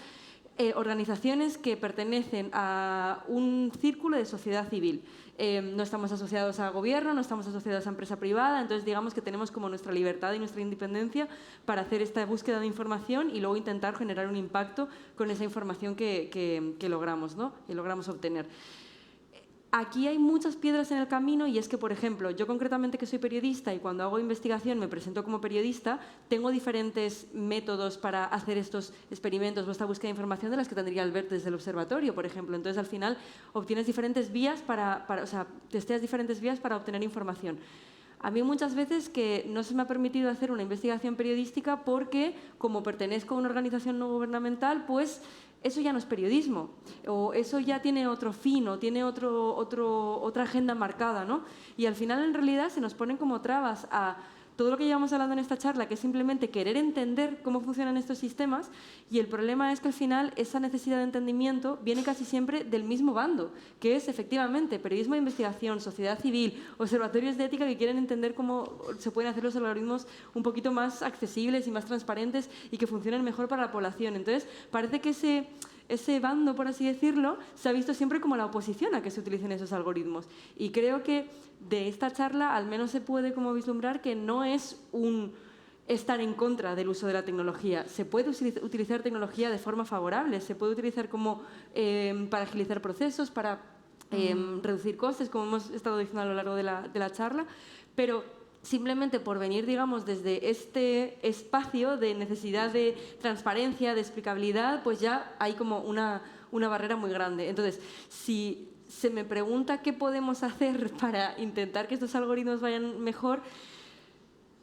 organizaciones que pertenecen a un círculo de sociedad civil. No estamos asociados a gobierno, no estamos asociados a empresa privada, entonces digamos que tenemos como nuestra libertad y nuestra independencia para hacer esta búsqueda de información y luego intentar generar un impacto con esa información que logramos, ¿no? Que logramos obtener. Aquí hay muchas piedras en el camino y es que, por ejemplo, yo concretamente que soy periodista y cuando hago investigación me presento como periodista, tengo diferentes métodos para hacer estos experimentos o esta búsqueda de información de las que tendría Albert desde el observatorio, por ejemplo. Entonces, al final, obtienes diferentes vías testeas diferentes vías para obtener información. A mí muchas veces que no se me ha permitido hacer una investigación periodística porque, como pertenezco a una organización no gubernamental, pues eso ya no es periodismo, o eso ya tiene otro fin, o tiene otra agenda marcada, ¿no? Y al final, en realidad, se nos ponen como trabas a todo lo que llevamos hablando en esta charla, que es simplemente querer entender cómo funcionan estos sistemas, y el problema es que al final esa necesidad de entendimiento viene casi siempre del mismo bando, que es efectivamente periodismo de investigación, sociedad civil, observatorios de ética que quieren entender cómo se pueden hacer los algoritmos un poquito más accesibles y más transparentes y que funcionen mejor para la población. Entonces, parece que ese bando, por así decirlo, se ha visto siempre como la oposición a que se utilicen esos algoritmos. Y creo que de esta charla al menos se puede como vislumbrar que no es un estar en contra del uso de la tecnología. Se puede utilizar tecnología de forma favorable, se puede utilizar como para agilizar procesos, para reducir costes, como hemos estado diciendo a lo largo de la charla, pero simplemente por venir, digamos, desde este espacio de necesidad de transparencia, de explicabilidad, pues ya hay como una barrera muy grande. Entonces, si se me pregunta qué podemos hacer para intentar que estos algoritmos vayan mejor,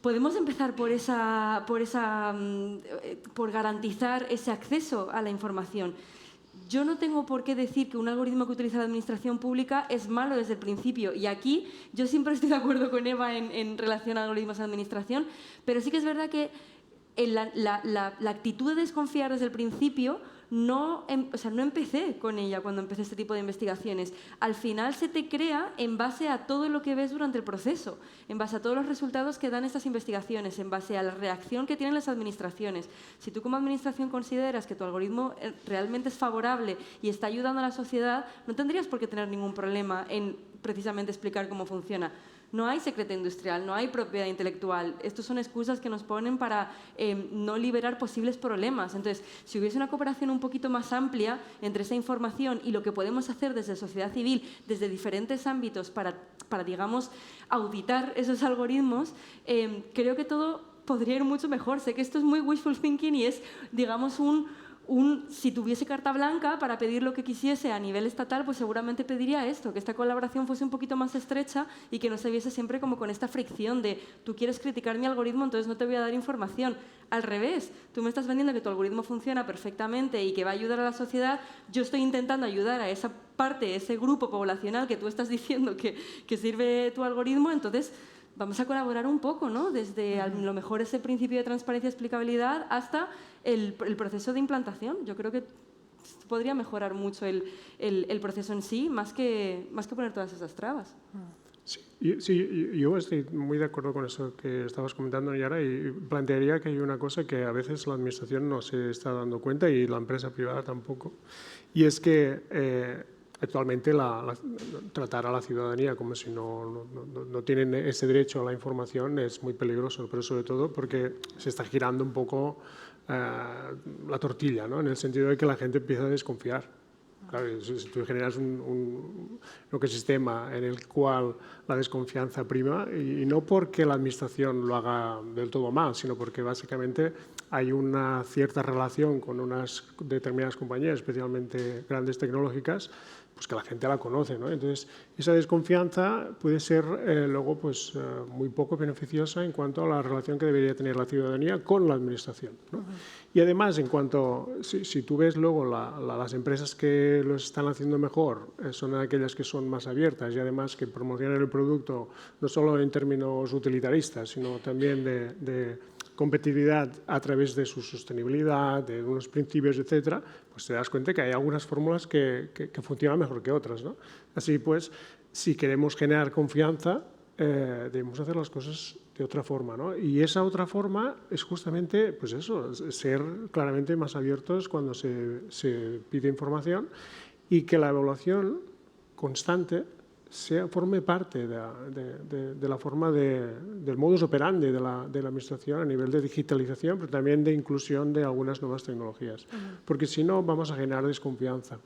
podemos empezar por garantizar ese acceso a la información. Yo no tengo por qué decir que un algoritmo que utiliza la administración pública es malo desde el principio. Y aquí yo siempre estoy de acuerdo con Eva en relación a algoritmos de administración, pero sí que es verdad que la actitud de desconfiar desde el principio no empecé con ella cuando empecé este tipo de investigaciones. Al final se te crea en base a todo lo que ves durante el proceso, en base a todos los resultados que dan estas investigaciones, en base a la reacción que tienen las administraciones. Si tú como administración consideras que tu algoritmo realmente es favorable y está ayudando a la sociedad, no tendrías por qué tener ningún problema en precisamente explicar cómo funciona. No hay secreto industrial, no hay propiedad intelectual. Estos son excusas que nos ponen para no liberar posibles problemas. Entonces, si hubiese una cooperación un poquito más amplia entre esa información y lo que podemos hacer desde sociedad civil, desde diferentes ámbitos para digamos, auditar esos algoritmos, creo que todo podría ir mucho mejor. Sé que esto es muy wishful thinking y es, digamos, si tuviese carta blanca para pedir lo que quisiese a nivel estatal, pues seguramente pediría esto, que esta colaboración fuese un poquito más estrecha y que no se viese siempre como con esta fricción de tú quieres criticar mi algoritmo, entonces no te voy a dar información. Al revés, tú me estás vendiendo que tu algoritmo funciona perfectamente y que va a ayudar a la sociedad, yo estoy intentando ayudar a esa parte, ese grupo poblacional que tú estás diciendo que sirve tu algoritmo, entonces vamos a colaborar un poco, ¿no? Desde a lo mejor ese principio de transparencia y explicabilidad hasta el proceso de implantación. Yo creo que podría mejorar mucho el proceso en sí, más que poner todas esas trabas. Sí, yo estoy muy de acuerdo con eso que estabas comentando, Yara, y plantearía que hay una cosa que a veces la administración no se está dando cuenta y la empresa privada tampoco, y es que actualmente tratar a la ciudadanía como si no tienen ese derecho a la información es muy peligroso, pero sobre todo porque se está girando un poco la tortilla, ¿no? En el sentido de que la gente empieza a desconfiar. Claro, si tú generas un ecosistema en el cual la desconfianza prima, y no porque la administración lo haga del todo mal, sino porque básicamente hay una cierta relación con unas determinadas compañías, especialmente grandes tecnológicas, pues que la gente la conoce, ¿no? Entonces, esa desconfianza puede ser luego pues, muy poco beneficiosa en cuanto a la relación que debería tener la ciudadanía con la administración, ¿no? Y además, en cuanto, si tú ves luego las empresas que lo están haciendo mejor, son aquellas que son más abiertas y además que promocionan el producto no solo en términos utilitaristas, sino también de competitividad a través de su sostenibilidad, de unos principios, etcétera, pues te das cuenta que hay algunas fórmulas que funcionan mejor que otras, ¿no? Así pues, si queremos generar confianza, debemos hacer las cosas de otra forma, ¿no? Y esa otra forma es justamente, pues eso, ser claramente más abiertos cuando se pide información y que la evaluación constante forme parte de la forma del modus operandi de la administración a nivel de digitalización, pero también de inclusión de algunas nuevas tecnologías. Porque si no, vamos a generar desconfianza.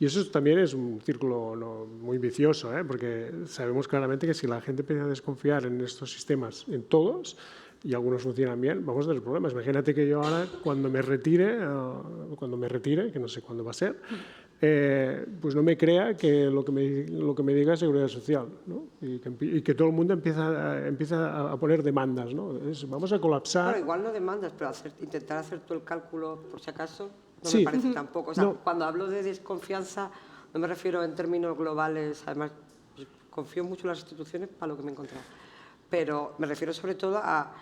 Y eso también es un círculo muy vicioso, porque sabemos claramente que si la gente empieza a desconfiar en estos sistemas, en todos, y algunos funcionan bien, vamos a tener problemas. Imagínate que yo ahora, cuando me retire, que no sé cuándo va a ser, pues no me crea que lo que me diga es Seguridad Social, ¿no? Y que todo el mundo empieza a poner demandas, ¿no? Vamos a colapsar. Bueno, igual no demandas, pero intentar hacer tú el cálculo, por si acaso, no Sí. me parece tampoco. O sea, No. cuando hablo de desconfianza, no me refiero en términos globales, además, confío mucho en las instituciones para lo que me he encontrado, pero me refiero sobre todo a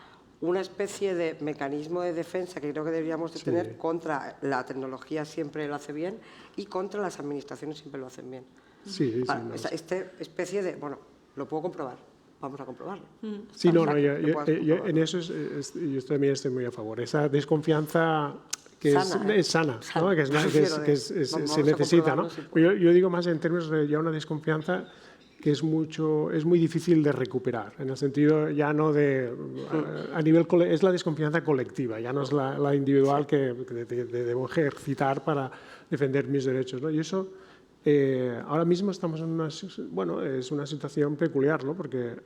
una especie de mecanismo de defensa que creo que deberíamos de tener contra la tecnología, siempre lo hace bien, y contra las administraciones siempre lo hacen bien. Sí, Vale, esta especie de, bueno, lo puedo comprobar, vamos a comprobarlo. Sí, O no, sea, yo que puedas comprobarlo. en eso yo también estoy muy a favor. Esa desconfianza que Sana, es sana, ¿no? Que Vamos se a necesita, ¿no? comprobarlo, Yo digo más en términos de ya una desconfianza que es muy difícil de recuperar, en el sentido ya no de, a nivel, es la desconfianza colectiva, ya no es la individual que debo ejercitar para defender mis derechos, ¿no? Y eso, ahora mismo estamos en es una situación peculiar, ¿no? Porque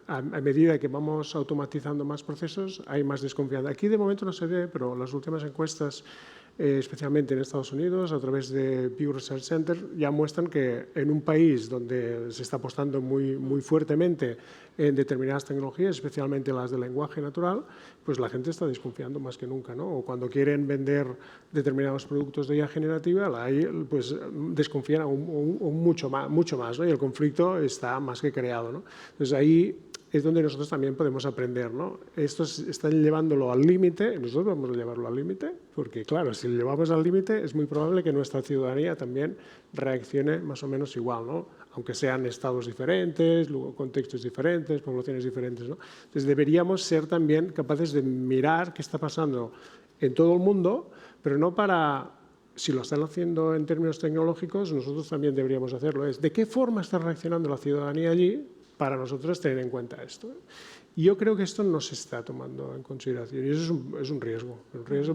a medida que vamos automatizando más procesos, hay más desconfianza. Aquí de momento no se ve, pero las últimas encuestas, especialmente en Estados Unidos, a través de Pew Research Center, ya muestran que en un país donde se está apostando muy fuertemente en determinadas tecnologías, especialmente las de lenguaje natural, pues la gente está desconfiando más que nunca, ¿no? O cuando quieren vender determinados productos de IA generativa, pues desconfían aún mucho más, ¿no? Y el conflicto está más que creado, ¿no? Entonces ahí es donde nosotros también podemos aprender, ¿no? Estos están llevándolo al límite, nosotros vamos a llevarlo al límite, porque claro, si lo llevamos al límite es muy probable que nuestra ciudadanía también reaccione más o menos igual, ¿no? Aunque sean estados diferentes, contextos diferentes, poblaciones diferentes, ¿no? Entonces deberíamos ser también capaces de mirar qué está pasando en todo el mundo, pero no para, si lo están haciendo en términos tecnológicos, nosotros también deberíamos hacerlo. Es de qué forma está reaccionando la ciudadanía allí para nosotros tener en cuenta esto. Y yo creo que esto no se está tomando en consideración y eso es un riesgo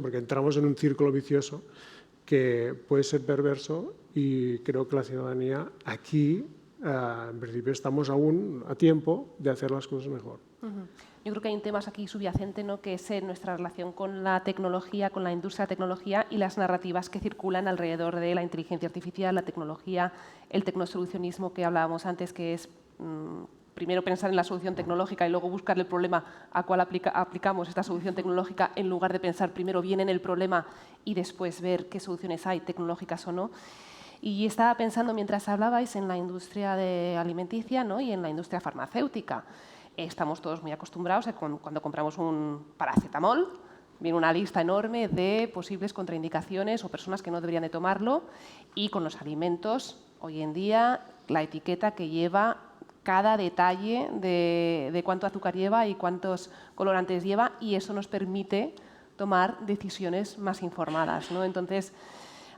porque entramos en un círculo vicioso que puede ser perverso y creo que la ciudadanía aquí, en principio, estamos aún a tiempo de hacer las cosas mejor. Yo creo que hay un tema aquí subyacente, ¿no? Que es nuestra relación con la tecnología, con la industria de la tecnología y las narrativas que circulan alrededor de la inteligencia artificial, la tecnología, el tecnosolucionismo que hablábamos antes, que es primero pensar en la solución tecnológica y luego buscar el problema a cuál aplicamos esta solución tecnológica, en lugar de pensar primero bien en el problema y después ver qué soluciones hay, tecnológicas o no. Y estaba pensando mientras hablabais en la industria alimenticia, ¿no? Y en la industria farmacéutica. Estamos todos muy acostumbrados a cuando compramos un paracetamol, viene una lista enorme de posibles contraindicaciones o personas que no deberían de tomarlo, y con los alimentos, hoy en día, la etiqueta que lleva cada detalle de cuánto azúcar lleva y cuántos colorantes lleva, y eso nos permite tomar decisiones más informadas, ¿no? Entonces,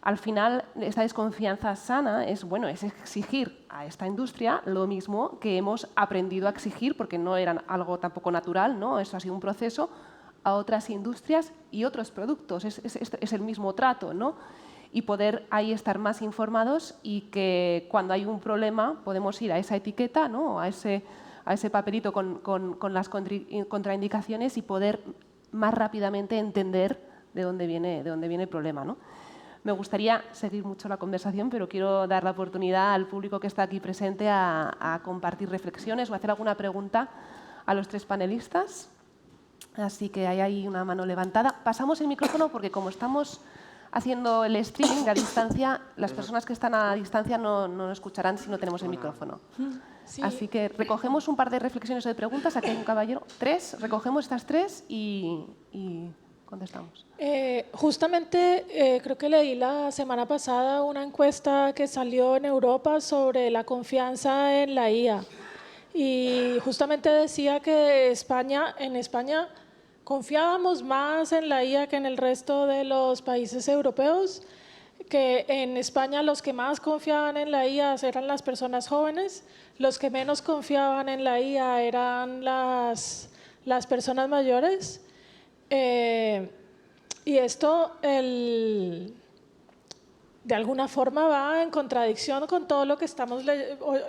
al final, esta desconfianza sana es exigir a esta industria lo mismo que hemos aprendido a exigir, porque no era algo tampoco natural, ¿no? Eso ha sido un proceso, a otras industrias y otros productos. Es el mismo trato, ¿no? Y poder ahí estar más informados y que cuando hay un problema podemos ir a esa etiqueta, ¿no? a ese papelito con las contraindicaciones y poder más rápidamente entender de dónde viene el problema, ¿no? Me gustaría seguir mucho la conversación, pero quiero dar la oportunidad al público que está aquí presente a compartir reflexiones o hacer alguna pregunta a los tres panelistas. Así que hay ahí una mano levantada. Pasamos el micrófono porque como estamos haciendo el streaming a distancia, las personas que están a distancia no nos escucharán si no tenemos el micrófono. Sí. Así que recogemos un par de reflexiones o de preguntas. Aquí hay un caballero. 3, recogemos estas 3 y contestamos. Justamente creo que leí la semana pasada una encuesta que salió en Europa sobre la confianza en la IA. y justamente decía que en España confiábamos más en la IA que en el resto de los países europeos, que en España los que más confiaban en la IA eran las personas jóvenes, los que menos confiaban en la IA eran las personas mayores. Y esto, de alguna forma, va en contradicción con todo lo que estamos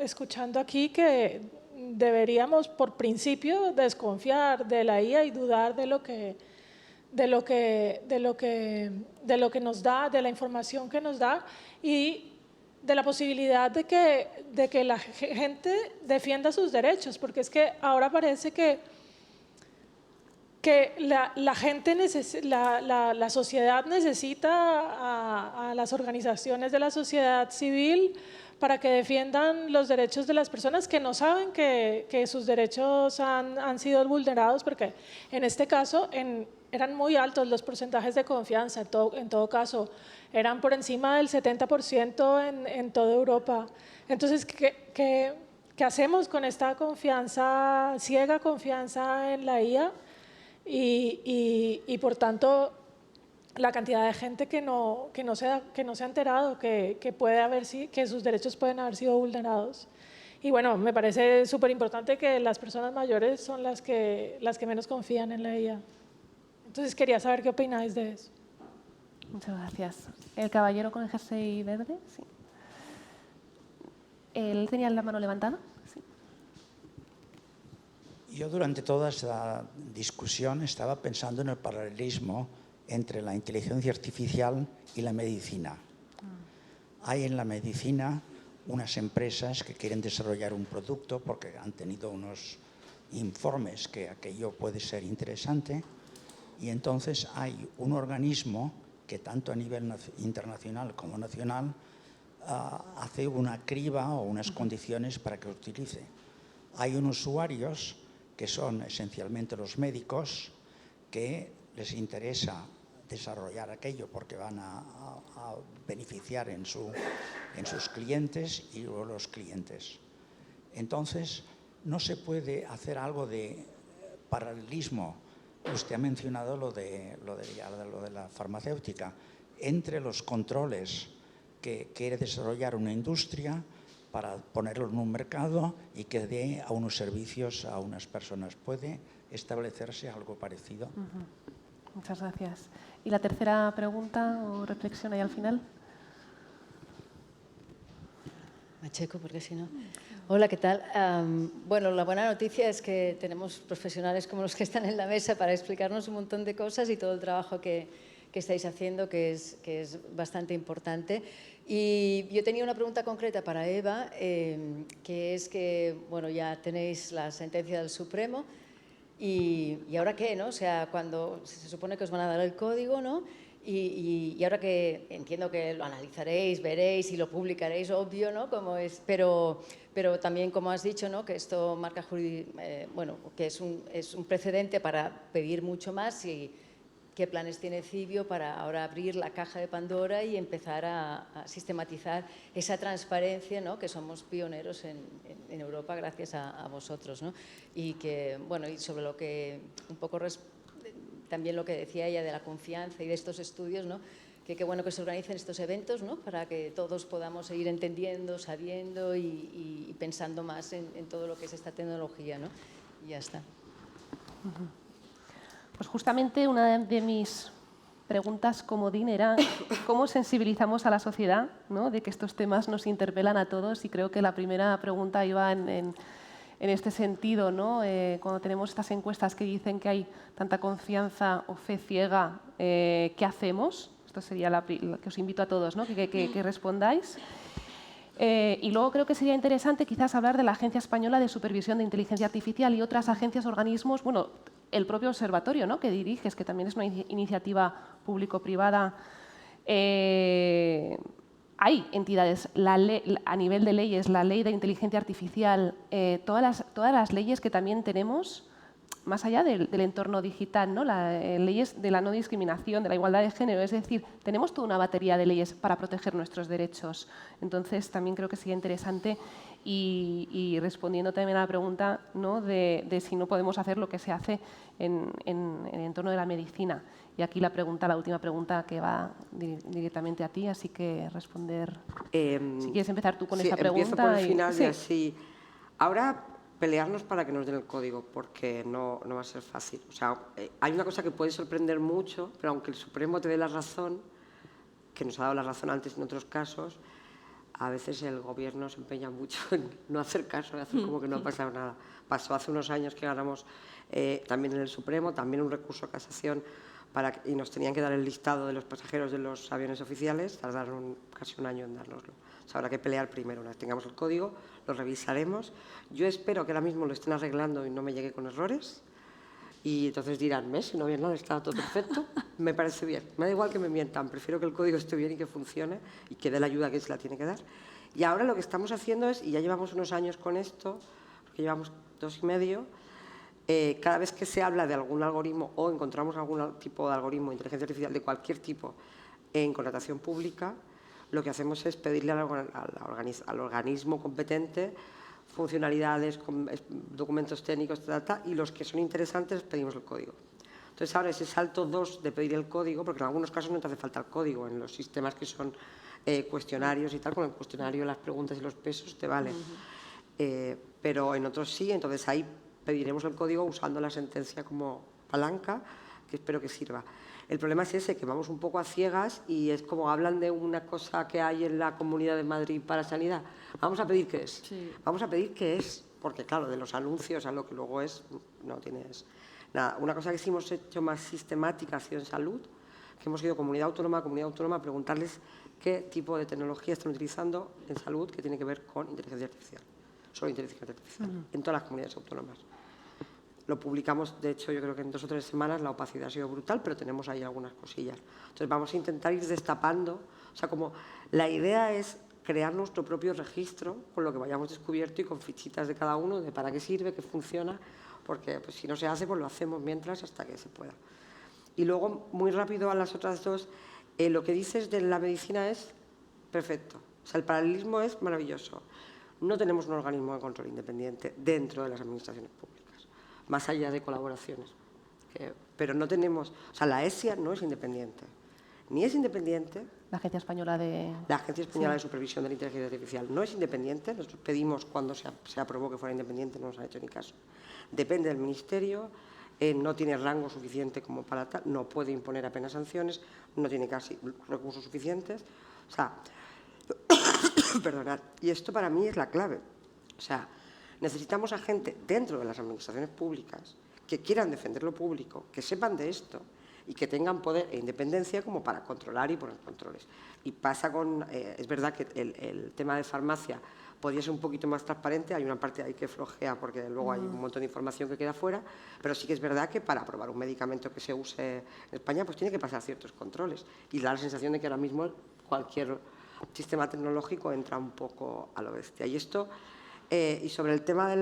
escuchando aquí, que deberíamos, por principio, desconfiar de la IA y dudar de lo que nos da, de la información que nos da y de la posibilidad de que la gente defienda sus derechos, porque es que ahora parece que la gente, la sociedad necesita a las organizaciones de la sociedad civil para que defiendan los derechos de las personas que no saben que sus derechos han sido vulnerados, porque en este caso eran muy altos los porcentajes de confianza, en todo caso, eran por encima del 70% en toda Europa. Entonces, ¿qué hacemos con esta confianza, ciega confianza en la IA? Y por tanto, la cantidad de gente que no se ha enterado que sus derechos pueden haber sido vulnerados. Y bueno, me parece súper importante que las personas mayores son las que menos confían en la IA. Entonces quería saber qué opináis de eso. Muchas gracias. El caballero con el jersey verde, sí. ¿Él tenía la mano levantada? Sí. Yo durante toda esta discusión estaba pensando en el paralelismo entre la inteligencia artificial y la medicina. Hay en la medicina unas empresas que quieren desarrollar un producto porque han tenido unos informes que aquello puede ser interesante, y entonces hay un organismo que tanto a nivel internacional como nacional hace una criba o unas condiciones para que lo utilice. Hay unos usuarios que son esencialmente los médicos, que les interesa desarrollar aquello porque van a beneficiar en sus clientes y luego los clientes. Entonces, no se puede hacer algo de paralelismo. Usted ha mencionado lo de la farmacéutica, entre los controles que quiere desarrollar una industria para ponerlo en un mercado y que dé a unos servicios a unas personas. ¿Puede establecerse algo parecido? Muchas gracias. ¿Y la tercera pregunta o reflexión ahí al final? Macheco, porque si no... Hola, ¿qué tal? Bueno, la buena noticia es que tenemos profesionales como los que están en la mesa para explicarnos un montón de cosas y todo el trabajo que estáis haciendo, que es bastante importante. Y yo tenía una pregunta concreta para Eva, que es que, bueno, ya tenéis la sentencia del Supremo y ¿ahora qué, no? O sea, cuando se supone que os van a dar el código, ¿no? Y ahora que entiendo que lo analizaréis, veréis y lo publicaréis, obvio, ¿no? Como es, pero también, como has dicho, ¿no? Que esto marca bueno, que es un precedente para pedir mucho más y qué planes tiene Cibio para ahora abrir la caja de Pandora y empezar a sistematizar esa transparencia, ¿no? Que somos pioneros en Europa gracias a vosotros, ¿no? Y que, bueno, y sobre lo que un poco también lo que decía ella de la confianza y de estos estudios, ¿no? Que qué bueno que se organicen estos eventos, ¿no? Para que todos podamos seguir entendiendo, sabiendo y pensando más en todo lo que es esta tecnología, ¿no? Y ya está. Pues justamente una de mis preguntas comodín era cómo sensibilizamos a la sociedad, ¿no? De que estos temas nos interpelan a todos, y creo que la primera pregunta iba en este sentido, ¿no? Cuando tenemos estas encuestas que dicen que hay tanta confianza o fe ciega, ¿qué hacemos? Esto sería la que os invito a todos, ¿no? que respondáis. Y luego creo que sería interesante quizás hablar de la Agencia Española de Supervisión de Inteligencia Artificial y otras agencias, organismos, bueno, el propio observatorio, ¿no? Que diriges, que también es una iniciativa público-privada. Hay entidades, a nivel de leyes, la ley de inteligencia artificial, todas las leyes que también tenemos, más allá del entorno digital, ¿no? Leyes de la no discriminación, de la igualdad de género, es decir, tenemos toda una batería de leyes para proteger nuestros derechos. Entonces, también creo que sería interesante Y respondiendo también a la pregunta, ¿no?, de si no podemos hacer lo que se hace en el entorno de la medicina. Y aquí la última pregunta que va directamente a ti, así que responder. Si quieres empezar tú con esa pregunta. Empiezo por el final sí. y así. Ahora pelearnos para que nos den el código, porque no va a ser fácil. O sea, hay una cosa que puede sorprender mucho, pero aunque el Supremo te dé la razón, que nos ha dado la razón antes en otros casos, a veces el Gobierno se empeña mucho en no hacer caso, en hacer como que no ha pasado nada. Pasó hace unos años que ganamos también en el Supremo, también un recurso a casación, y nos tenían que dar el listado de los pasajeros de los aviones oficiales, tardaron casi un año en dárnoslo. O sea, habrá que pelear primero. Una vez tengamos el código, lo revisaremos. Yo espero que ahora mismo lo estén arreglando y no me llegue con errores. Y entonces dirán, ¿ves? Si no había nada, estaba todo perfecto. Me parece bien. Me da igual que me mientan. Prefiero que el código esté bien y que funcione y que dé la ayuda que se la tiene que dar. Y ahora lo que estamos haciendo es, y ya llevamos unos años con esto, porque llevamos 2 y medio, cada vez que se habla de algún algoritmo o encontramos algún tipo de algoritmo, inteligencia artificial de cualquier tipo en contratación pública, lo que hacemos es pedirle al organismo competente funcionalidades, documentos técnicos, y los que son interesantes pedimos el código. Entonces ahora ese salto 2 de pedir el código, porque en algunos casos no te hace falta el código, en los sistemas que son cuestionarios y tal, con el cuestionario, las preguntas y los pesos te valen. Pero en otros sí, entonces ahí pediremos el código usando la sentencia como palanca, que espero que sirva. El problema es ese, que vamos un poco a ciegas y es como hablan de una cosa que hay en la Comunidad de Madrid para sanidad. Vamos a pedir qué es. Sí. Vamos a pedir qué es, porque claro, de los anuncios a lo que luego es, no tienes nada. Una cosa que sí hemos hecho más sistemática ha sido en salud, que hemos ido comunidad autónoma a preguntarles qué tipo de tecnología están utilizando en salud que tiene que ver con inteligencia artificial. Solo inteligencia artificial, en todas las comunidades autónomas. Lo publicamos, de hecho, yo creo que en 2 o 3 semanas. La opacidad ha sido brutal, pero tenemos ahí algunas cosillas. Entonces vamos a intentar ir destapando. O sea, como la idea es crear nuestro propio registro con lo que vayamos descubierto y con fichitas de cada uno de para qué sirve, qué funciona, porque pues, si no se hace, pues lo hacemos mientras hasta que se pueda. Y luego, muy rápido a las otras dos, lo que dices de la medicina es perfecto. O sea, el paralelismo es maravilloso. No tenemos un organismo de control independiente dentro de las administraciones públicas, más allá de colaboraciones. Pero no tenemos... O sea, la ESIA no es independiente. Ni es independiente... La Agencia Española de... La Agencia Española de Supervisión de la Inteligencia Artificial no es independiente. Nosotros pedimos cuando se aprobó que fuera independiente, no nos han hecho ni caso. Depende del Ministerio, no tiene rango suficiente como para tal, no puede imponer apenas sanciones, no tiene casi recursos suficientes. O sea... Perdonad. Y esto para mí es la clave. O sea, necesitamos a gente dentro de las administraciones públicas que quieran defender lo público, que sepan de esto y que tengan poder e independencia como para controlar y poner controles. Y pasa con... es verdad que el tema de farmacia podría ser un poquito más transparente, hay una parte ahí que flojea porque luego hay un montón de información que queda fuera, pero sí que es verdad que para aprobar un medicamento que se use en España pues tiene que pasar ciertos controles y da la sensación de que ahora mismo cualquier sistema tecnológico entra un poco a lo bestia. Y esto, y sobre el tema de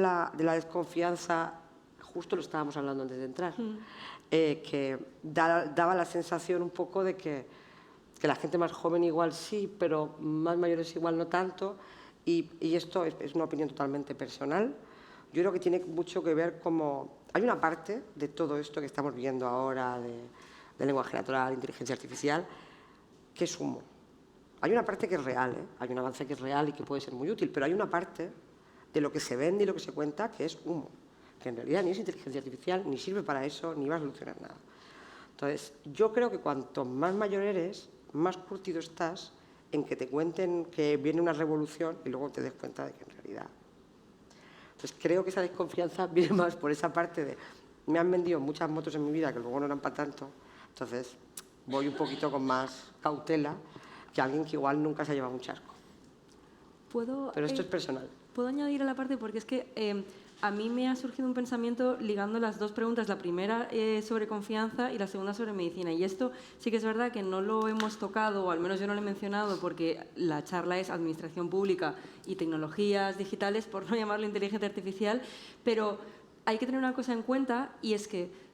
la desconfianza, justo lo estábamos hablando antes de entrar, que daba la sensación un poco de que la gente más joven igual sí, pero más mayores igual no tanto, y esto es una opinión totalmente personal. Yo creo que tiene mucho que ver como... Hay una parte de todo esto que estamos viendo ahora de lenguaje natural, inteligencia artificial, que es humo. Hay una parte que es real, hay un avance que es real y que puede ser muy útil, pero hay una parte de lo que se vende y lo que se cuenta que es humo, que en realidad ni es inteligencia artificial, ni sirve para eso, ni va a solucionar nada. Entonces, yo creo que cuanto más mayor eres, más curtido estás en que te cuenten que viene una revolución y luego te des cuenta de que en realidad... Entonces, creo que esa desconfianza viene más por esa parte de... Me han vendido muchas motos en mi vida que luego no eran para tanto, entonces voy un poquito con más cautela que alguien que igual nunca se ha llevado un chasco. Pero esto es personal. ¿Puedo añadir a la parte? Porque es que a mí me ha surgido un pensamiento ligando las dos preguntas, la primera sobre confianza y la segunda sobre medicina. Y esto sí que es verdad que no lo hemos tocado, o al menos yo no lo he mencionado, porque la charla es administración pública y tecnologías digitales, por no llamarlo inteligencia artificial, pero hay que tener una cosa en cuenta y es que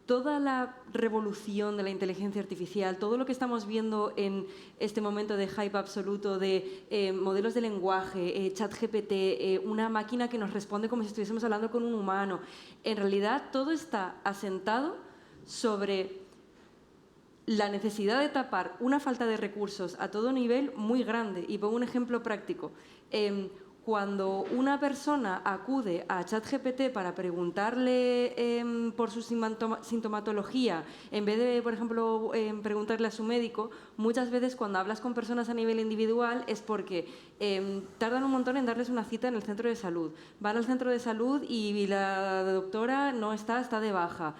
toda la revolución de la inteligencia artificial, todo lo que estamos viendo en este momento de hype absoluto de modelos de lenguaje, ChatGPT, una máquina que nos responde como si estuviésemos hablando con un humano, en realidad todo está asentado sobre la necesidad de tapar una falta de recursos a todo nivel muy grande. Y pongo un ejemplo práctico. Cuando una persona acude a ChatGPT para preguntarle por su sintomatología, en vez de, por ejemplo, preguntarle a su médico, muchas veces cuando hablas con personas a nivel individual es porque tardan un montón en darles una cita en el centro de salud. Van al centro de salud y la doctora no está de baja.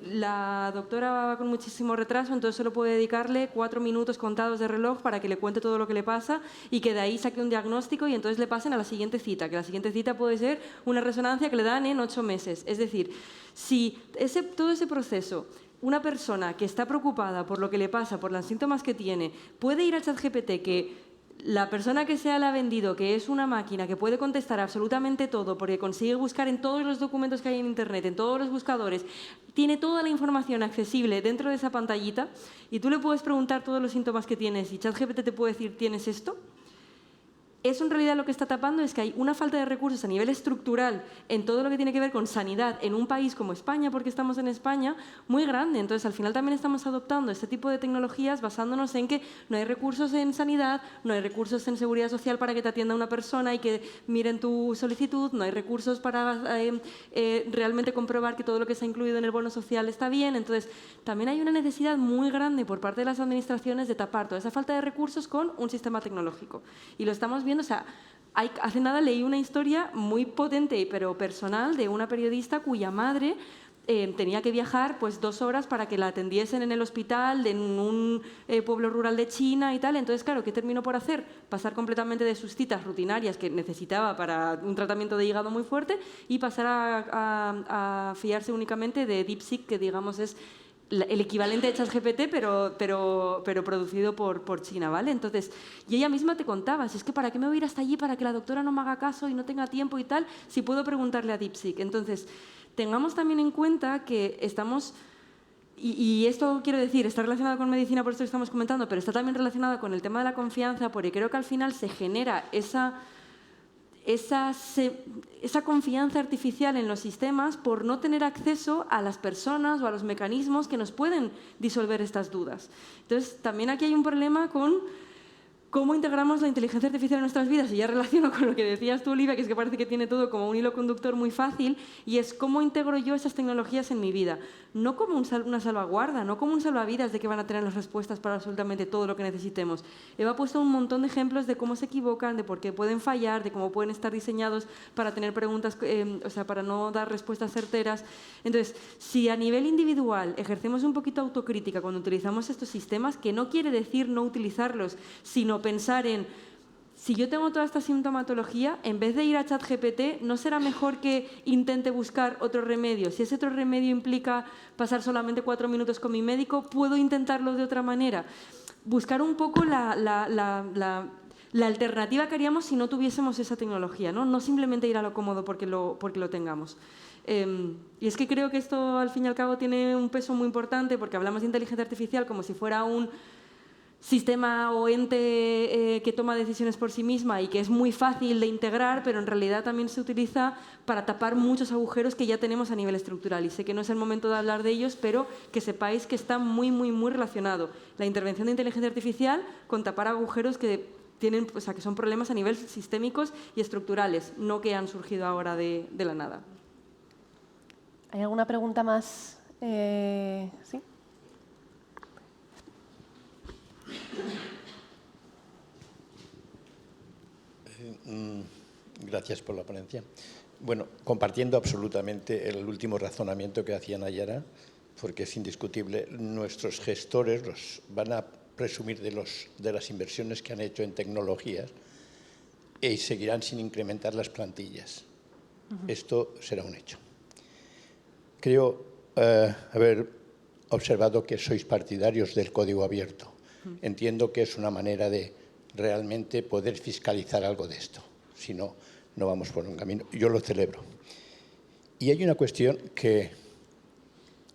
La doctora va con muchísimo retraso, entonces solo puede dedicarle 4 minutos contados de reloj para que le cuente todo lo que le pasa y que de ahí saque un diagnóstico y entonces le pasen a la siguiente cita, que la siguiente cita puede ser una resonancia que le dan en 8 meses. Es decir, si todo ese proceso, una persona que está preocupada por lo que le pasa, por los síntomas que tiene, puede ir a ChatGPT, que la persona que se la ha vendido, que es una máquina que puede contestar absolutamente todo porque consigue buscar en todos los documentos que hay en Internet, en todos los buscadores, tiene toda la información accesible dentro de esa pantallita y tú le puedes preguntar todos los síntomas que tienes y ChatGPT te puede decir, ¿tienes esto? Eso en realidad lo que está tapando es que hay una falta de recursos a nivel estructural en todo lo que tiene que ver con sanidad en un país como España, porque estamos en España, muy grande. Entonces, al final también estamos adoptando este tipo de tecnologías basándonos en que no hay recursos en sanidad, no hay recursos en seguridad social para que te atienda una persona y que miren tu solicitud, no hay recursos para realmente comprobar que todo lo que se ha incluido en el bono social está bien. Entonces, también hay una necesidad muy grande por parte de las administraciones de tapar toda esa falta de recursos con un sistema tecnológico. Y lo estamos viendo. O sea, hace nada leí una historia muy potente pero personal de una periodista cuya madre tenía que viajar pues 2 horas para que la atendiesen en el hospital en un pueblo rural de China y tal. Entonces, claro, ¿qué terminó por hacer? Pasar completamente de sus citas rutinarias que necesitaba para un tratamiento de hígado muy fuerte y pasar a fiarse únicamente de DeepSeek, que digamos es el equivalente de ChatGPT, pero producido por China, ¿vale? Entonces, y ella misma te contaba, si es que ¿para qué me voy a ir hasta allí para que la doctora no me haga caso y no tenga tiempo y tal, si puedo preguntarle a DeepSeek? Entonces, tengamos también en cuenta que estamos, y esto quiero decir, está relacionado con medicina, por esto que estamos comentando, pero está también relacionado con el tema de la confianza, porque creo que al final se genera esa confianza artificial en los sistemas por no tener acceso a las personas o a los mecanismos que nos pueden disolver estas dudas. Entonces, también aquí hay un problema con cómo integramos la inteligencia artificial en nuestras vidas, y ya relaciono con lo que decías tú, Olivia, que es que parece que tiene todo como un hilo conductor muy fácil, y es cómo integro yo esas tecnologías en mi vida. No como una salvaguarda, no como un salvavidas de que van a tener las respuestas para absolutamente todo lo que necesitemos. Eva ha puesto un montón de ejemplos de cómo se equivocan, de por qué pueden fallar, de cómo pueden estar diseñados para tener preguntas, o sea, para no dar respuestas certeras. Entonces, si a nivel individual ejercemos un poquito autocrítica cuando utilizamos estos sistemas, que no quiere decir no utilizarlos, sino pensar en, si yo tengo toda esta sintomatología, en vez de ir a ChatGPT, ¿no será mejor que intente buscar otro remedio? Si ese otro remedio implica pasar solamente 4 minutos con mi médico, ¿puedo intentarlo de otra manera? Buscar un poco la alternativa que haríamos si no tuviésemos esa tecnología, ¿no? No simplemente ir a lo cómodo porque lo tengamos. Y es que creo que esto, al fin y al cabo, tiene un peso muy importante porque hablamos de inteligencia artificial como si fuera un sistema o ente que toma decisiones por sí misma y que es muy fácil de integrar, pero en realidad también se utiliza para tapar muchos agujeros que ya tenemos a nivel estructural. Y sé que no es el momento de hablar de ellos, pero que sepáis que está muy, muy, muy relacionado la intervención de inteligencia artificial con tapar agujeros que tienen, o sea, que son problemas a nivel sistémicos y estructurales, no que han surgido ahora de la nada. ¿Hay alguna pregunta más? ¿Sí? Gracias por la ponencia. Bueno, compartiendo absolutamente el último razonamiento que hacía Nayara, porque es indiscutible, nuestros gestores van a presumir de las inversiones que han hecho en tecnologías y seguirán sin incrementar las plantillas. Esto será un hecho. Creo haber observado que sois partidarios del código abierto. Entiendo que es una manera de realmente poder fiscalizar algo de esto. Si no, no vamos por un camino. Yo lo celebro. Y hay una cuestión que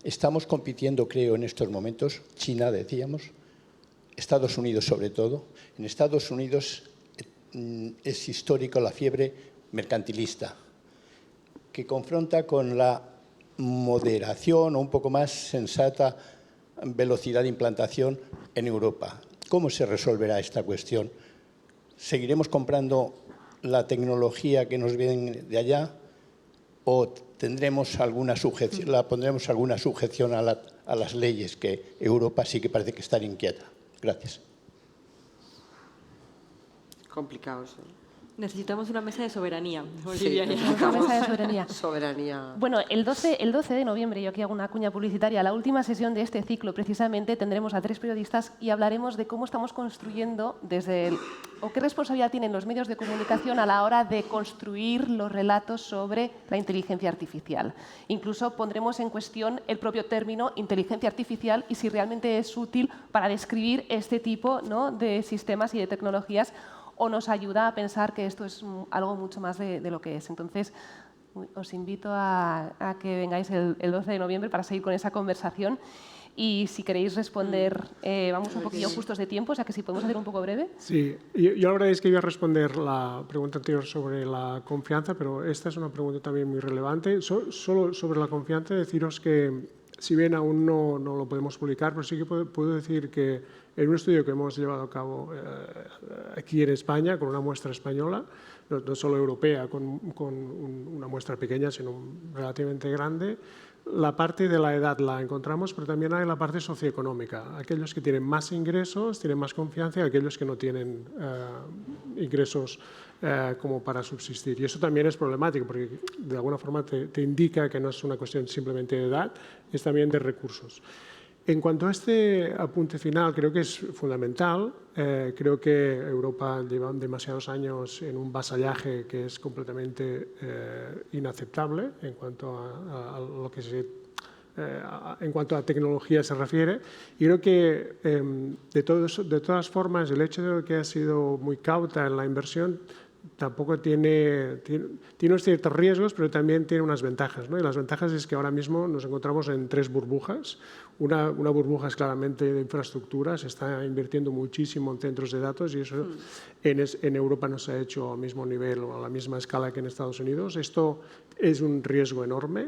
Estamos compitiendo, creo, en estos momentos, China, decíamos, Estados Unidos sobre todo. En Estados Unidos es histórico la fiebre mercantilista, que confronta con la moderación o un poco más sensata velocidad de implantación en Europa. ¿Cómo se resolverá esta cuestión? ¿Seguiremos comprando la tecnología que nos viene de allá o tendremos alguna sujeción, pondremos alguna sujeción a las leyes que Europa sí que parece que está inquieta? Gracias. Complicados. Necesitamos una mesa de soberanía. Sí, Una mesa de soberanía. Soberanía. Bueno, el 12 de noviembre, yo aquí hago una cuña publicitaria, la última sesión de este ciclo, precisamente, tendremos a 3 periodistas y hablaremos de cómo estamos construyendo o qué responsabilidad tienen los medios de comunicación a la hora de construir los relatos sobre la inteligencia artificial. Incluso pondremos en cuestión el propio término inteligencia artificial y si realmente es útil para describir este tipo, ¿no?, de sistemas y de tecnologías, o nos ayuda a pensar que esto es algo mucho más de lo que es. Entonces, os invito a que vengáis el 12 de noviembre para seguir con esa conversación. Y si queréis responder, vamos un poquillo justos de tiempo, o sea que si podemos hacer un poco breve. Sí, yo la verdad es que iba a responder la pregunta anterior sobre la confianza, pero esta es una pregunta también muy relevante. Solo sobre la confianza, deciros que, si bien aún no lo podemos publicar, pero sí que puedo decir que en un estudio que hemos llevado a cabo aquí en España, con una muestra española, no solo europea, con una muestra pequeña, sino relativamente grande, la parte de la edad la encontramos, pero también hay la parte socioeconómica. Aquellos que tienen más ingresos tienen más confianza y aquellos que no tienen ingresos como para subsistir. Y eso también es problemático, porque de alguna forma te indica que no es una cuestión simplemente de edad, es también de recursos. En cuanto a este apunte final, creo que es fundamental. Creo que Europa lleva demasiados años en un vasallaje que es completamente inaceptable en cuanto a lo que en cuanto a tecnología se refiere. Y creo que, de todas formas, el hecho de que ha sido muy cauta en la inversión tampoco tiene unos ciertos riesgos, pero también tiene unas ventajas, ¿no? Y las ventajas es que ahora mismo nos encontramos en 3 burbujas. Una burbuja es claramente de infraestructura, se está invirtiendo muchísimo en centros de datos y eso en Europa no se ha hecho al mismo nivel o a la misma escala que en Estados Unidos. Esto es un riesgo enorme,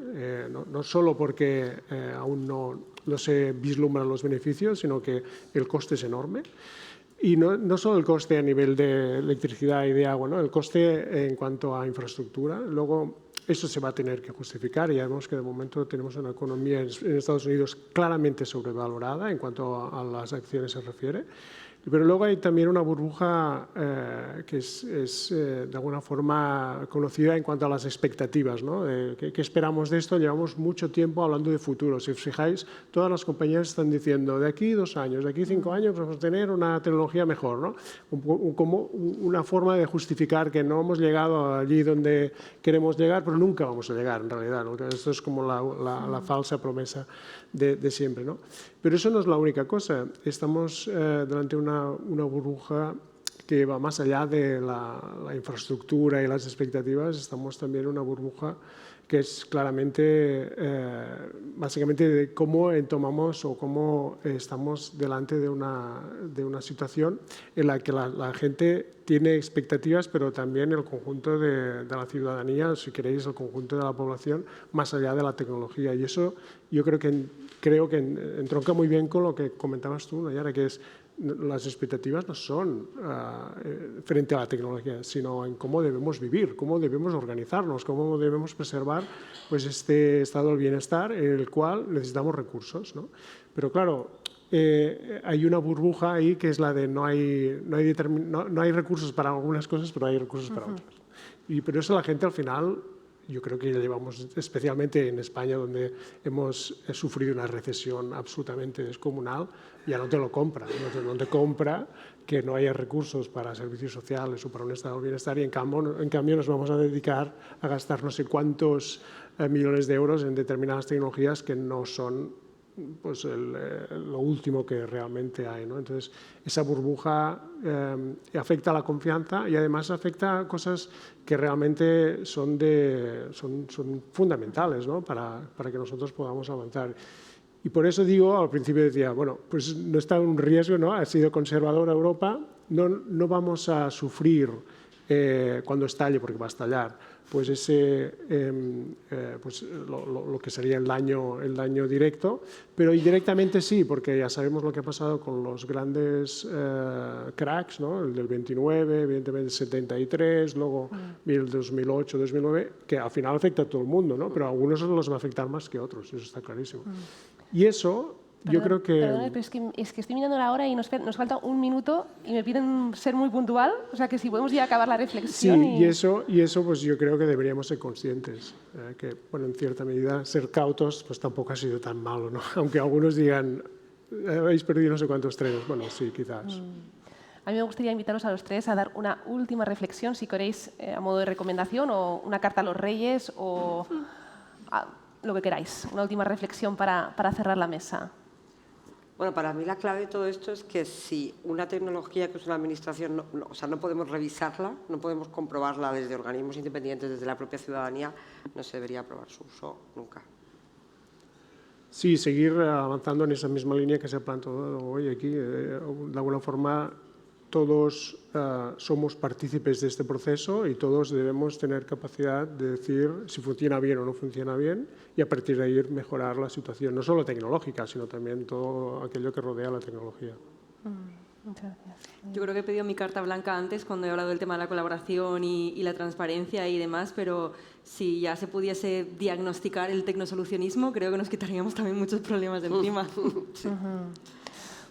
no solo porque aún no se vislumbran los beneficios, sino que el coste es enorme. Y no solo el coste a nivel de electricidad y de agua, ¿no?, el coste en cuanto a infraestructura. Luego, eso se va a tener que justificar y ya vemos que de momento tenemos una economía en Estados Unidos claramente sobrevalorada en cuanto a las acciones se refiere. Pero luego hay también una burbuja que es de alguna forma conocida en cuanto a las expectativas, ¿no? ¿Qué esperamos de esto? Llevamos mucho tiempo hablando de futuro. Si os fijáis, todas las compañías están diciendo de aquí 2 años, de aquí 5 años vamos a tener una tecnología mejor, ¿no? Como una forma de justificar que no hemos llegado allí donde queremos llegar, pero nunca vamos a llegar en realidad, ¿no? Esto es como la falsa promesa de siempre, ¿no? Pero eso no es la única cosa. Estamos delante de una burbuja que va más allá de la infraestructura y las expectativas. Estamos también en una burbuja que es claramente, básicamente, de cómo tomamos o cómo estamos delante de una situación en la que la gente tiene expectativas, pero también el conjunto de la ciudadanía, si queréis, el conjunto de la población, más allá de la tecnología. Y eso yo creo que entronca muy bien con lo que comentabas tú, Nayara, que es las expectativas no son frente a la tecnología, sino en cómo debemos vivir, cómo debemos organizarnos, cómo debemos preservar pues, este estado del bienestar en el cual necesitamos recursos, ¿no? Pero claro, hay una burbuja ahí que es la de no hay recursos para algunas cosas, pero hay recursos para otras. Pero eso la gente al final, yo creo que ya llevamos, especialmente en España, donde hemos sufrido una recesión absolutamente descomunal, ya no te lo compra, no te compra que no haya recursos para servicios sociales o para un estado de bienestar y en cambio nos vamos a dedicar a gastar no sé cuántos millones de euros en determinadas tecnologías que no son pues lo último que realmente hay, ¿no? Entonces, esa burbuja afecta a la confianza y además afecta a cosas que realmente son fundamentales, ¿no? para que nosotros podamos avanzar. Y por eso digo, al principio decía, bueno, pues no está en riesgo, ¿no? Ha sido conservadora Europa, no vamos a sufrir cuando estalle, porque va a estallar, pues pues lo que sería el daño directo, pero indirectamente sí, porque ya sabemos lo que ha pasado con los grandes cracks, ¿no? El del 29, evidentemente el 73, luego el 2008, 2009, que al final afecta a todo el mundo, ¿no? Pero a algunos los va a afectar más que a otros, eso está clarísimo. Y eso... Yo creo que... Perdón, pero es que estoy mirando la hora y nos falta un minuto y me piden ser muy puntual, o sea que si podemos ya acabar la reflexión. Sí, y eso pues yo creo que deberíamos ser conscientes, que bueno, en cierta medida ser cautos pues tampoco ha sido tan malo, ¿no? Aunque algunos digan, habéis perdido no sé cuántos trenes, bueno, sí, quizás. A mí me gustaría invitaros a los tres a dar una última reflexión, si queréis, a modo de recomendación, o una carta a los reyes, o lo que queráis, una última reflexión para cerrar la mesa. Bueno, para mí la clave de todo esto es que si una tecnología que usa la Administración, no podemos revisarla, no podemos comprobarla desde organismos independientes, desde la propia ciudadanía, no se debería aprobar su uso nunca. Sí, seguir avanzando en esa misma línea que se ha planteado hoy aquí. De alguna forma, todos somos partícipes de este proceso y todos debemos tener capacidad de decir si funciona bien o no funciona bien y a partir de ahí mejorar la situación, no solo tecnológica, sino también todo aquello que rodea la tecnología. Muchas gracias. Yo creo que he pedido mi carta blanca antes cuando he hablado del tema de la colaboración y la transparencia y demás, pero si ya se pudiese diagnosticar el tecnosolucionismo, creo que nos quitaríamos también muchos problemas de encima. Sí.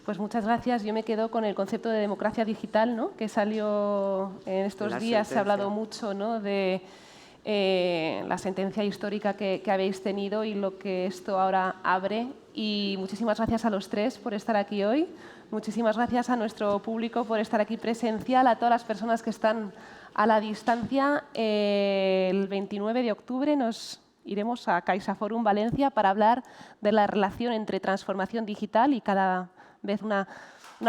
Pues muchas gracias. Yo me quedo con el concepto de democracia digital, ¿no? Que salió en estos días. Se ha hablado mucho, ¿no? De la sentencia histórica que habéis tenido y lo que esto ahora abre. Y muchísimas gracias a los tres por estar aquí hoy. Muchísimas gracias a nuestro público por estar aquí presencial, a todas las personas que están a la distancia. El 29 de octubre nos iremos a CaixaForum Valencia para hablar de la relación entre transformación digital y cada vez una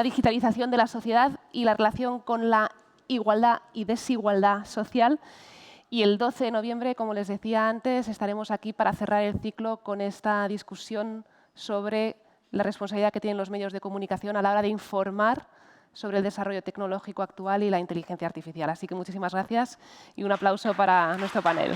digitalización de la sociedad y la relación con la igualdad y desigualdad social. Y el 12 de noviembre, como les decía antes, estaremos aquí para cerrar el ciclo con esta discusión sobre la responsabilidad que tienen los medios de comunicación a la hora de informar sobre el desarrollo tecnológico actual y la inteligencia artificial. Así que muchísimas gracias y un aplauso para nuestro panel.